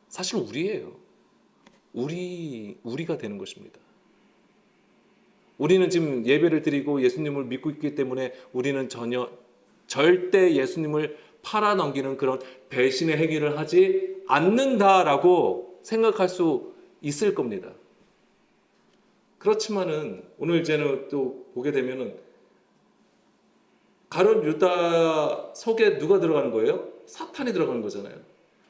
S1: 사실 우리예요. 우리가 되는 것입니다. 우리는 지금 예배를 드리고 예수님을 믿고 있기 때문에 우리는 절대 예수님을 팔아넘기는 그런 배신의 행위를 하지 않는다라고 생각할 수 있을 겁니다. 그렇지만은 오늘 이제는 또 보게 되면은 가룟 유다 속에 누가 들어가는 거예요? 사탄이 들어가는 거잖아요.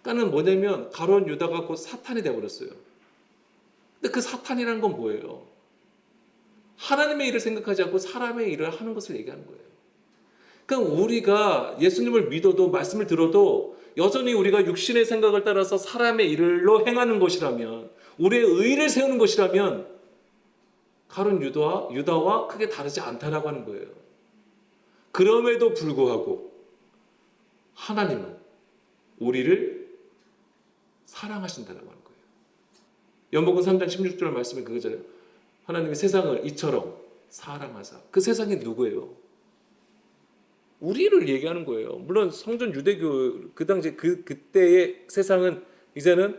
S1: 그러니까는 뭐냐면 가룟 유다가 곧 사탄이 되어버렸어요. 근데 그 사탄이라는 건 뭐예요? 하나님의 일을 생각하지 않고 사람의 일을 하는 것을 얘기하는 거예요. 그러니까 우리가 예수님을 믿어도 말씀을 들어도 여전히 우리가 육신의 생각을 따라서 사람의 일로 행하는 것이라면, 우리의 의를 세우는 것이라면 가룟 유다와 크게 다르지 않다라고 하는 거예요. 그럼에도 불구하고 하나님은 우리를 사랑하신다라고 하는 거예요. 연복음 3장 16절 말씀에 그거잖아요. 하나님이 세상을 이처럼 사랑하사. 그 세상이 누구예요? 우리를 얘기하는 거예요. 물론 성전 유대교 그 당시 그때의 세상은 이제는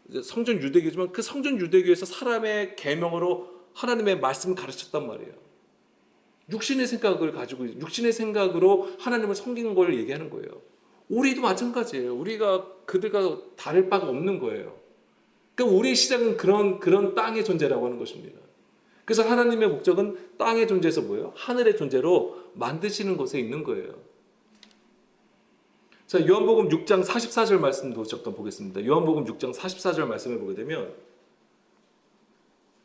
S1: 이제 성전 유대교지만 그 성전 유대교에서 사람의 계명으로 하나님의 말씀을 가르쳤단 말이에요. 육신의 생각을 가지고 육신의 생각으로 하나님을 섬기는 걸 얘기하는 거예요. 우리도 마찬가지예요. 우리가 그들과 다를 바가 없는 거예요. 그러니까 우리의 시작은 그런 땅의 존재라고 하는 것입니다. 그래서 하나님의 목적은 땅의 존재에서 뭐예요? 하늘의 존재로 만드시는 것에 있는 거예요. 자, 요한복음 6장 44절 말씀도 잠깐 보겠습니다. 요한복음 6장 44절 말씀을 보게 되면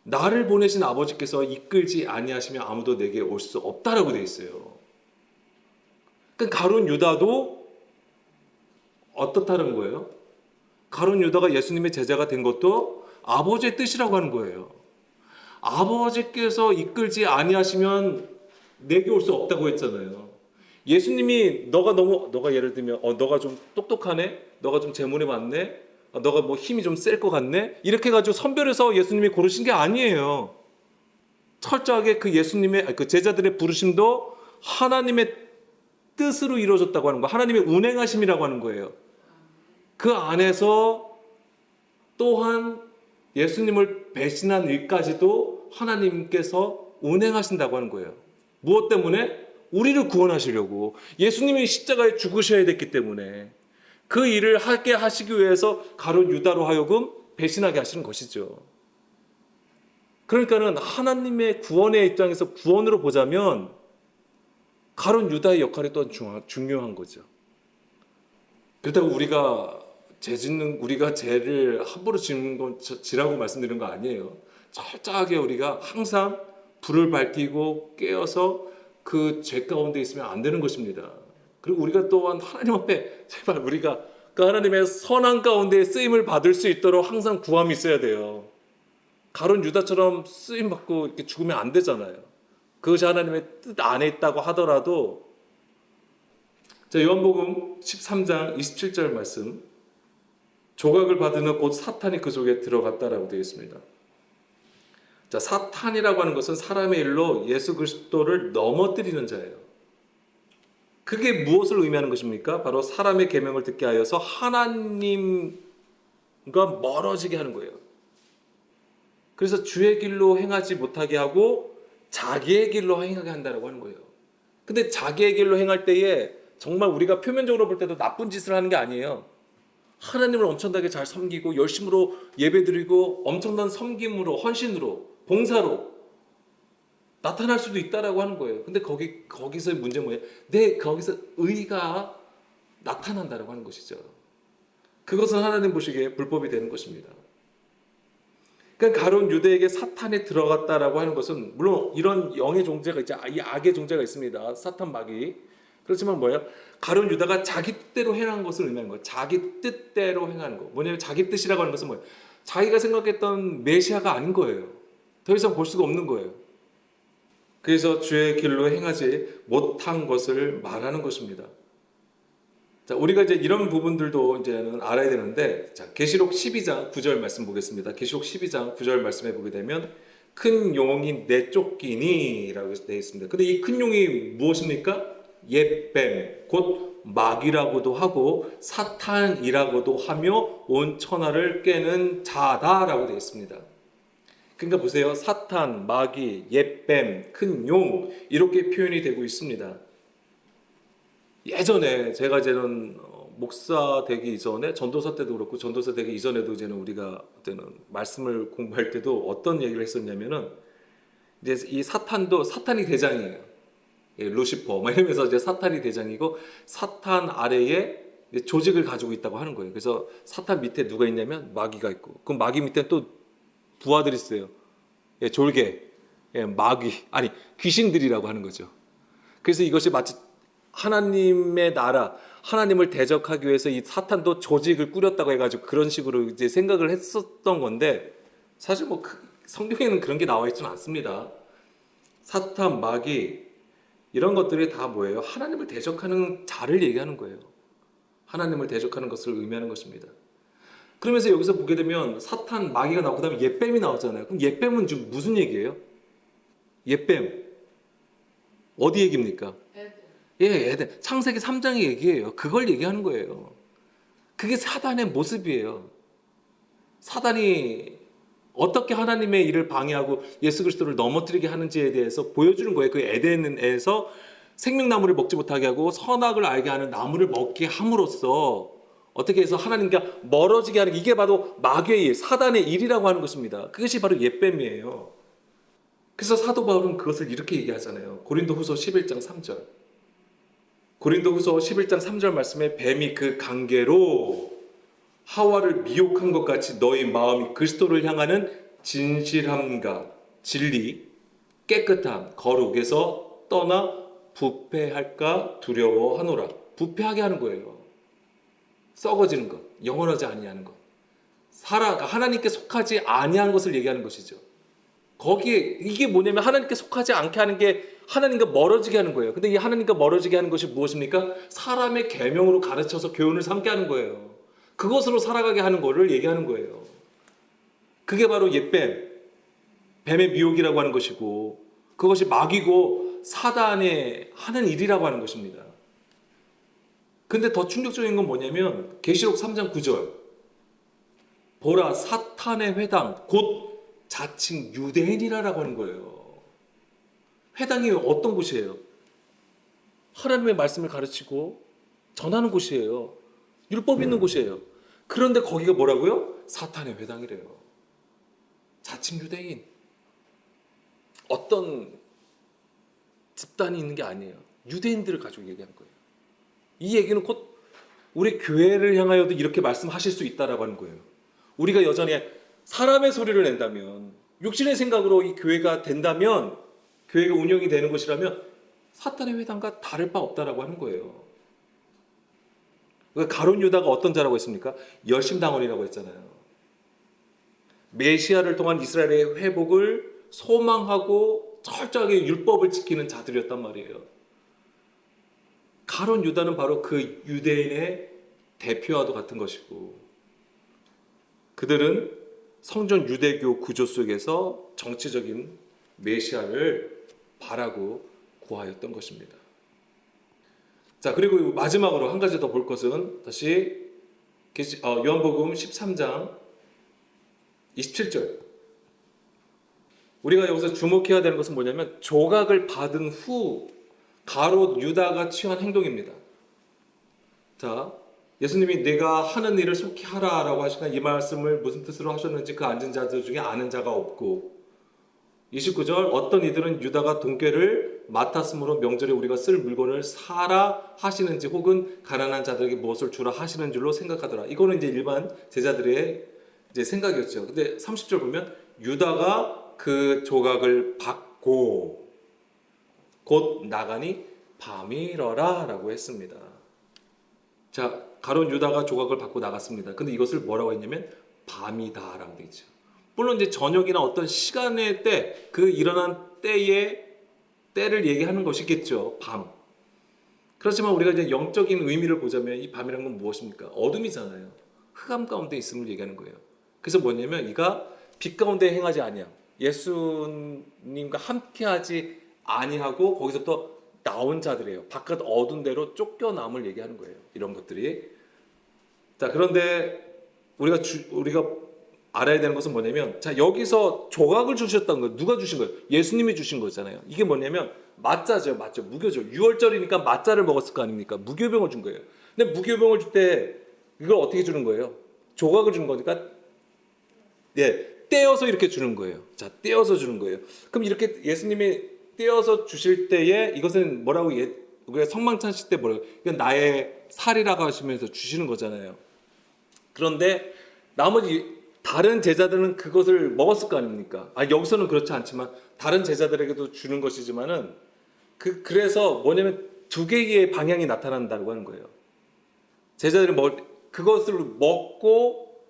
S1: 나를 보내신 아버지께서 이끌지 아니하시면 아무도 내게 올 수 없다라고 되어 있어요. 그러니까 가룟 유다도 어떻다는 거예요? 가룟 유다가 예수님의 제자가 된 것도 아버지의 뜻이라고 하는 거예요. 아버지께서 이끌지 아니하시면 내게 올 수 없다고 했잖아요. 예수님이 너가 예를 들면 너가 좀 똑똑하네, 너가 좀 재물이 많네, 너가 뭐 힘이 좀 셀 것 같네, 이렇게 해가지고 선별해서 예수님이 고르신 게 아니에요. 철저하게 그 예수님의 그 제자들의 부르심도 하나님의 뜻으로 이루어졌다고 하는 거예요. 하나님의 운행하심이라고 하는 거예요. 그 안에서 또한 예수님을 배신한 일까지도 하나님께서 운행하신다고 하는 거예요. 무엇 때문에? 우리를 구원하시려고. 예수님이 십자가에 죽으셔야 됐기 때문에 그 일을 하게 하시기 위해서 가룟 유다로 하여금 배신하게 하시는 것이죠. 그러니까는 하나님의 구원의 입장에서 구원으로 보자면 가룟 유다의 역할이 또한 중요한 거죠. 그렇다고 우리가 죄를 함부로 지라고 말씀드리는 거 아니에요. 철저하게 우리가 항상 불을 밝히고 깨어서 그 죄 가운데 있으면 안 되는 것입니다. 그리고 우리가 또한 하나님 앞에 제발 우리가 그 하나님의 선한 가운데 쓰임을 받을 수 있도록 항상 구함이 있어야 돼요. 가룟 유다처럼 쓰임 받고 이렇게 죽으면 안 되잖아요. 그것이 하나님의 뜻 안에 있다고 하더라도. 자, 요한복음 13장 27절 말씀. 조각을 받으는 곧 사탄이 그 속에 들어갔다라고 되어 있습니다. 자, 사탄이라고 하는 것은 사람의 일로 예수 그리스도를 넘어뜨리는 자예요. 그게 무엇을 의미하는 것입니까? 바로 사람의 계명을 듣게 하여서 하나님과 멀어지게 하는 거예요. 그래서 주의 길로 행하지 못하게 하고 자기의 길로 행하게 한다고 하는 거예요. 근데 자기의 길로 행할 때에 정말 우리가 표면적으로 볼 때도 나쁜 짓을 하는 게 아니에요. 하나님을 엄청나게 잘 섬기고 열심으로 예배드리고 엄청난 섬김으로 헌신으로 봉사로 나타날 수도 있다라고 하는 거예요. 근데 거기서의 문제는 뭐예요? 거기서 의가 나타난다라고 하는 것이죠. 그것은 하나님 보시기에 불법이 되는 것입니다. 그러니까 가룟 유다에게 사탄이 들어갔다라고 하는 것은 물론 이런 영의 존재가 있죠. 이 악의 존재가 있습니다. 사탄 마귀. 그렇지만 뭐예요? 가룟 유다가 자기 뜻대로 행한 것을 의미하는 거예요. 자기 뜻대로 행하는 거. 뭐냐면 자기 뜻이라고 하는 것은 뭐예요? 자기가 생각했던 메시아가 아닌 거예요. 더 이상 볼 수가 없는 거예요. 그래서 주의 길로 행하지 못한 것을 말하는 것입니다. 자, 우리가 이제 이런 부분들도 이제는 알아야 되는데, 자, 계시록 12장 9절 말씀 보겠습니다. 계시록 12장 9절 말씀해 보게 되면 큰 용이 내쫓기니라고 되어 있습니다. 근데 이 큰 용이 무엇입니까? 옛뱀, 곧 마귀라고도 하고 사탄이라고도 하며 온 천하를 깨는 자다라고 되어 있습니다. 그러니까 보세요. 사탄, 마귀, 옛뱀, 큰 용 이렇게 표현이 되고 있습니다. 예전에 제가 이제는 목사 되기 이전에 전도사 때도 그렇고 전도사 되기 이전에도 이제는 우리가 그때는 말씀을 공부할 때도 어떤 얘기를 했었냐면은 이제 이 사탄이 대장이에요. 예, 루시퍼 막 이러면서 이제 사탄이 대장이고 사탄 아래에 조직을 가지고 있다고 하는 거예요. 그래서 사탄 밑에 누가 있냐면 마귀가 있고, 그럼 마귀 밑에 또 부하들이 있어요. 예, 졸개, 예, 마귀, 아니 귀신들이라고 하는 거죠. 그래서 이것이 마치 하나님의 나라, 하나님을 대적하기 위해서 이 사탄도 조직을 꾸렸다고 해가지고 그런 식으로 이제 생각을 했었던 건데, 사실 뭐 성경에는 그런 게 나와 있지는 않습니다. 사탄, 마귀 이런 것들이 다 뭐예요? 하나님을 대적하는 자를 얘기하는 거예요. 하나님을 대적하는 것을 의미하는 것입니다. 그러면서 여기서 보게 되면 사탄, 마귀가 나오고 그다음에 옛뱀이 나오잖아요. 그럼 옛뱀은 지금 무슨 얘기예요? 옛뱀 어디 얘기입니까? 예, 에덴. 창세기 3장의 얘기예요. 그걸 얘기하는 거예요. 그게 사단의 모습이에요. 사단이 어떻게 하나님의 일을 방해하고 예수 그리스도를 넘어뜨리게 하는지에 대해서 보여주는 거예요. 그 에덴에서 생명나무를 먹지 못하게 하고 선악을 알게 하는 나무를 먹게 함으로써 어떻게 해서 하나님과 멀어지게 하는, 이게 바로 마귀의 일, 사단의 일이라고 하는 것입니다. 그것이 바로 옛뱀이에요. 그래서 사도 바울은 그것을 이렇게 얘기하잖아요. 고린도후서 11장 3절. 고린도후서 11장 3절 말씀에 뱀이 그 관계로 하와를 미혹한 것 같이 너희 마음이 그리스도를 향하는 진실함과 진리, 깨끗함, 거룩에서 떠나 부패할까 두려워하노라. 부패하게 하는 거예요. 썩어지는 것, 영원하지 아니하는 것, 하나님께 속하지 아니한 것을 얘기하는 것이죠. 거기에 이게 뭐냐면 하나님께 속하지 않게 하는 게 하나님과 멀어지게 하는 거예요. 근데 이 하나님과 멀어지게 하는 것이 무엇입니까? 사람의 계명으로 가르쳐서 교훈을 삼게 하는 거예요. 그것으로 살아가게 하는 거를 얘기하는 거예요. 그게 바로 옛뱀, 뱀의 미혹이라고 하는 것이고, 그것이 마귀고 사단의 하는 일이라고 하는 것입니다. 근데 더 충격적인 건 뭐냐면 계시록 3장 9절, 보라 사탄의 회당 곧 자칭 유대인이라고 하는 거예요. 회당이 어떤 곳이에요? 하나님의 말씀을 가르치고 전하는 곳이에요. 율법 있는 곳이에요. 그런데 거기가 뭐라고요? 사탄의 회당이래요. 자칭 유대인. 어떤 집단이 있는 게 아니에요. 유대인들을 가지고 얘기하는 거예요. 이 얘기는 곧 우리 교회를 향하여도 이렇게 말씀하실 수 있다라고 하는 거예요. 우리가 여전히 사람의 소리를 낸다면, 육신의 생각으로 이 교회가 된다면, 교회가 운영이 되는 것이라면 사탄의 회당과 다를 바 없다라고 하는 거예요. 가룟 유다가 어떤 자라고 했습니까? 열심당원이라고 했잖아요. 메시아를 통한 이스라엘의 회복을 소망하고 철저하게 율법을 지키는 자들이었단 말이에요. 가룟 유다는 바로 그 유대인의 대표와도 같은 것이고, 그들은 성전 유대교 구조 속에서 정치적인 메시아를 바라고 구하였던 것입니다. 자, 그리고 마지막으로 한 가지 더 볼 것은 다시 요한복음 13장 27절. 우리가 여기서 주목해야 되는 것은 뭐냐면 조각을 받은 후 가롯 유다가 취한 행동입니다. 자, 예수님이 내가 하는 일을 속히 하라라고 하시니까 이 말씀을 무슨 뜻으로 하셨는지 그 앉은 자들 중에 아는 자가 없고, 29절 어떤 이들은 유다가 돈꾀를 맡았으므로 명절에 우리가 쓸 물건을 사라 하시는지 혹은 가난한 자들에게 무엇을 주라 하시는 줄로 생각하더라. 이거는 이제 일반 제자들의 이제 생각이었죠. 근데 30절 보면 유다가 그 조각을 받고 곧 나가니 밤이러라 라고 했습니다. 자, 가룟 유다가 조각을 받고 나갔습니다. 근데 이것을 뭐라고 했냐면 밤이다 라고 되어 있죠. 물론 이제 저녁이나 어떤 시간의 때, 그 일어난 때를 얘기하는 것이겠죠. 밤. 그렇지만 우리가 이제 영적인 의미를 보자면 이 밤이라는 건 무엇입니까? 어둠이잖아요. 흑암 가운데 있음을 얘기하는 거예요. 그래서 뭐냐면 이가 빛 가운데 행하지 아니함, 예수님과 함께하지 아니하고 거기서 또 나온 자들이에요. 바깥 어두운 데로 쫓겨남을 얘기하는 거예요. 이런 것들이. 자, 그런데 우리가 알아야 되는 것은 뭐냐면, 자, 여기서 조각을 주셨다는 거예요. 누가 주신 거예요? 예수님이 주신 거잖아요. 이게 뭐냐면 맞자죠, 맞죠, 무교죠. 6월절이니까 맞자를 먹었을 거 아닙니까? 무교병을 준 거예요. 근데 무교병을 줄 때 이걸 어떻게 주는 거예요? 조각을 주는 거니까, 떼어서 이렇게 주는 거예요. 자, 떼어서 주는 거예요. 그럼 이렇게 예수님이 떼어서 주실 때에 이것은 뭐라고 우리가 성망찬 때 뭐라고, 이건 나의 살이라고 하시면서 주시는 거잖아요. 그런데 나머지 다른 제자들은 그것을 먹었을 거 아닙니까? 여기서는 그렇지 않지만 다른 제자들에게도 주는 것이지만은 그래서 뭐냐면 두 개의 방향이 나타난다고 하는 거예요. 제자들이 그것을 먹고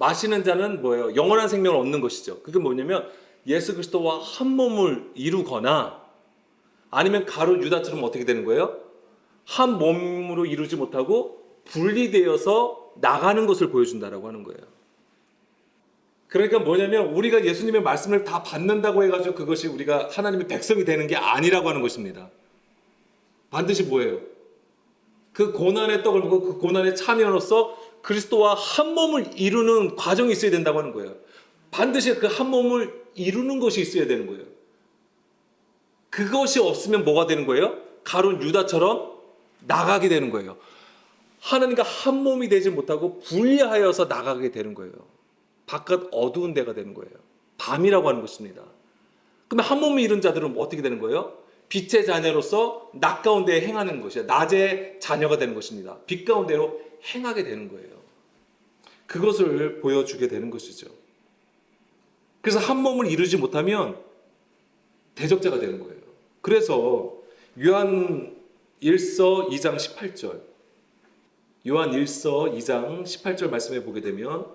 S1: 마시는 자는 뭐예요? 영원한 생명을 얻는 것이죠. 그게 뭐냐면 예수 그리스도와 한 몸을 이루거나 아니면 가룟 유다처럼 어떻게 되는 거예요? 한 몸으로 이루지 못하고 분리되어서 나가는 것을 보여준다라고 하는 거예요. 그러니까 뭐냐면 우리가 예수님의 말씀을 다 받는다고 해가지고 그것이 우리가 하나님의 백성이 되는 게 아니라고 하는 것입니다. 반드시 뭐예요? 그 고난의 떡을 먹고 그 고난에 참여로서 그리스도와 한 몸을 이루는 과정이 있어야 된다고 하는 거예요. 반드시 그 한 몸을 이루는 것이 있어야 되는 거예요. 그것이 없으면 뭐가 되는 거예요? 가룟 유다처럼 나가게 되는 거예요. 하나님과 한 몸이 되지 못하고 분리하여서 나가게 되는 거예요. 바깥 어두운 데가 되는 거예요. 밤이라고 하는 것입니다. 그러면 한 몸을 이룬 자들은 어떻게 되는 거예요? 빛의 자녀로서 낮 가운데 행하는 것이야. 낮의 자녀가 되는 것입니다. 빛 가운데로 행하게 되는 거예요. 그것을 보여주게 되는 것이죠. 그래서 한 몸을 이루지 못하면 대적자가 되는 거예요. 그래서 요한 1서 2장 18절 요한 1서 2장 18절 말씀해 보게 되면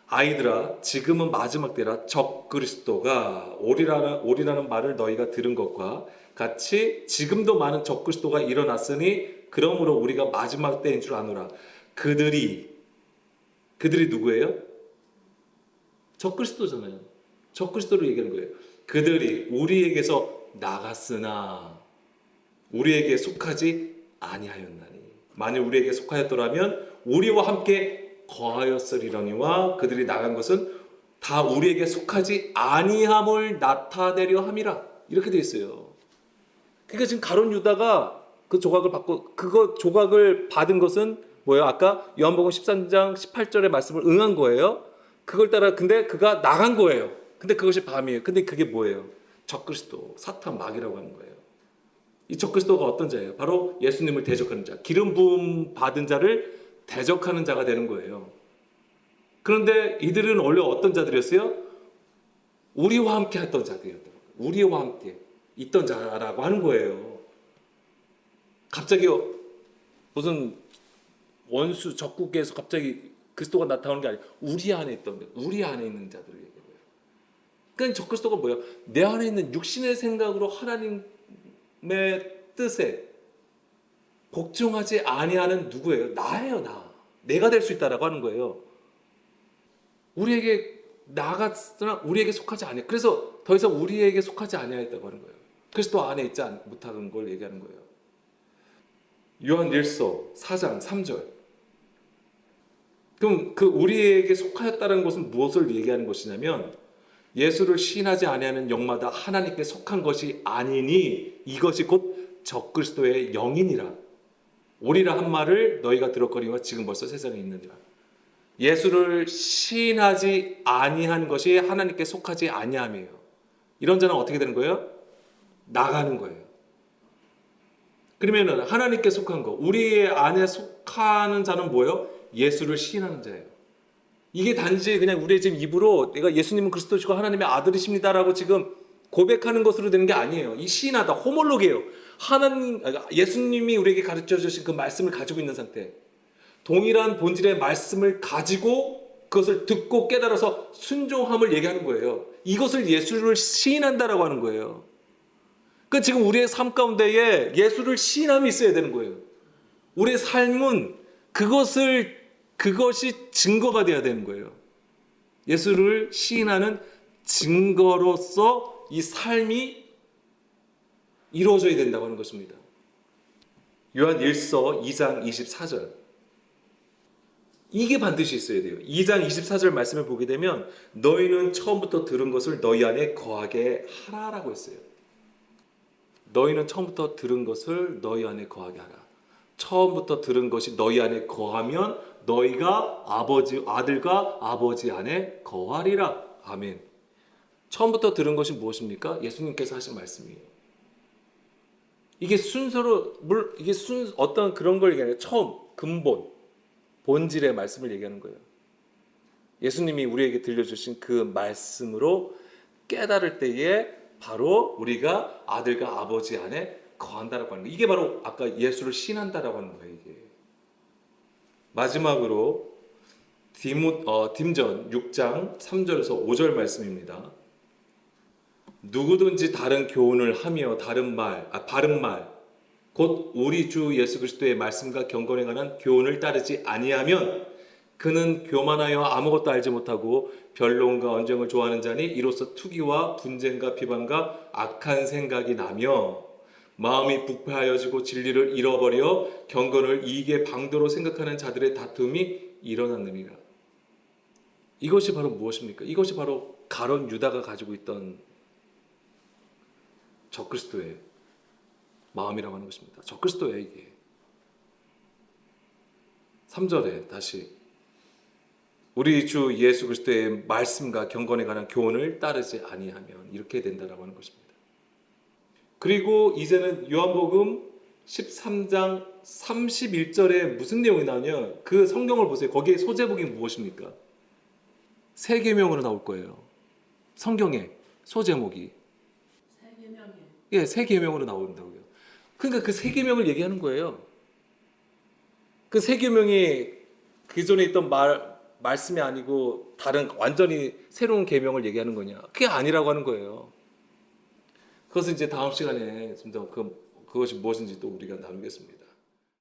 S1: 아이들아 지금은 마지막 때라 적그리스도가 오리라는 말을 너희가 들은 것과 같이 지금도 많은 적그리스도가 일어났으니 그러므로 우리가 마지막 때인 줄 아노라. 그들이 누구예요? 적그리스도잖아요. 적그리스도를 얘기하는 거예요. 그들이 우리에게서 나갔으나 우리에게 속하지 아니하였나니 만일 우리에게 속하였더라면 우리와 함께 거하였으리러니와 그들이 나간 것은 다 우리에게 속하지 아니함을 나타내려 함이라. 이렇게 되어 있어요. 그러니까 지금 가룟 유다가 그 조각을 받고 그거 조각을 받은 것은 뭐예요? 아까 요한복음 13장 18절의 말씀을 응한 거예요. 그걸 따라 근데 그가 나간 거예요. 근데 그것이 밤이에요. 근데 그게 뭐예요? 적그리스도, 사탄, 마귀라고 하는 거예요. 이 적그리스도가 어떤 자예요? 바로 예수님을 대적하는 자, 기름 부음 받은 자를 대적하는 자가 되는 거예요. 그런데 이들은 원래 어떤 자들이었어요? 우리와 함께 했던 자들이었던 거예요. 우리와 함께 있던 자라고 하는 거예요. 갑자기 무슨 원수 적국에서 갑자기 그리스도가 나타나는 게 아니고 우리 안에 있던 거, 우리 안에 있는 자들을 얘기해요. 그러니까 적그리스도가 뭐예요? 내 안에 있는 육신의 생각으로 하나님의 뜻에 복종하지 아니하는 누구예요? 나예요, 나. 내가 될 수 있다라고 하는 거예요. 우리에게 나갔으나 우리에게 속하지 아니해. 그래서 더 이상 우리에게 속하지 아니하였다고 하는 거예요. 그리스도 안에 있지 못하는 걸 얘기하는 거예요. 요한 1서 4장 3절. 그럼 그 우리에게 속하였다는 것은 무엇을 얘기하는 것이냐면 예수를 시인하지 아니하는 영마다 하나님께 속한 것이 아니니 이것이 곧 적그리스도의 영이니라. 오리라 한 말을 너희가 들었거니와 지금 벌써 세상에 있느니라. 예수를 시인하지 아니하는 것이 하나님께 속하지 아니함이에요. 이런 자는 어떻게 되는 거예요? 나가는 거예요. 그러면은 하나님께 속한 거, 우리의 안에 속하는 자는 뭐예요? 예수를 시인하는 자예요. 이게 단지 그냥 우리의 지금 입으로 내가 예수님은 그리스도시고 하나님의 아들이십니다라고 지금 고백하는 것으로 되는 게 아니에요. 이 시인하다, 호몰로기예요. 예수님이 우리에게 가르쳐 주신 그 말씀을 가지고 있는 상태. 동일한 본질의 말씀을 가지고 그것을 듣고 깨달아서 순종함을 얘기하는 거예요. 이것을 예수를 시인한다라고 하는 거예요. 그러니까 지금 우리의 삶 가운데에 예수를 시인함이 있어야 되는 거예요. 우리의 삶은 그것이 증거가 되어야 되는 거예요. 예수를 시인하는 증거로서 이 삶이 이루어져야 된다고 하는 것입니다. 요한 1서 2장 24절. 이게 반드시 있어야 돼요. 2장 24절 말씀을 보게 되면 너희는 처음부터 들은 것을 너희 안에 거하게 하라라고 했어요. 너희는 처음부터 들은 것을 너희 안에 거하게 하라. 처음부터 들은 것이 너희 안에 거하면 너희가 아들과 아버지 안에 거하리라. 아멘. 처음부터 들은 것이 무엇입니까? 예수님께서 하신 말씀이에요. 이게 순서로 어떤 그런 걸 얘기하는 처음, 근본, 본질의 말씀을 얘기하는 거예요. 예수님이 우리에게 들려주신 그 말씀으로 깨달을 때에 바로 우리가 아들과 아버지 안에 거한다라고 하는 거예요. 이게 바로 아까 예수를 시인한다라고 하는 거예요. 이게. 마지막으로 딤전 6장 3절에서 5절 말씀입니다. 누구든지 다른 교훈을 하며 바른 말, 곧 우리 주 예수 그리스도의 말씀과 경건에 관한 교훈을 따르지 아니하면 그는 교만하여 아무것도 알지 못하고 변론과 언쟁을 좋아하는 자니 이로써 투기와 분쟁과 비방과 악한 생각이 나며 마음이 부패하여지고 진리를 잃어버려 경건을 이익의 방도로 생각하는 자들의 다툼이 일어났느니라. 이것이 바로 무엇입니까? 이것이 바로 가룟 유다가 가지고 있던 적그리스도의 마음이라고 하는 것입니다. 적그리스도예요, 이게. 3절에 다시 우리 주 예수 그리스도의 말씀과 경건에 관한 교훈을 따르지 아니하면 이렇게 된다라고 하는 것입니다. 그리고 이제는 요한복음 13장 31절에 무슨 내용이 나오냐? 그 성경을 보세요. 거기에 소제목이 무엇입니까? 새 계명으로 나올 거예요. 성경에 소제목이.
S2: 새 계명이요.
S1: 예, 새 계명으로 나온다고요. 그러니까 그 새 계명을 얘기하는 거예요. 그 새 계명이 기존에 있던 말씀이 아니고 다른 완전히 새로운 계명을 얘기하는 거냐? 그게 아니라고 하는 거예요. 그것은 이제 다음 시간에 좀 더 그것이 무엇인지 또 우리가 나누겠습니다.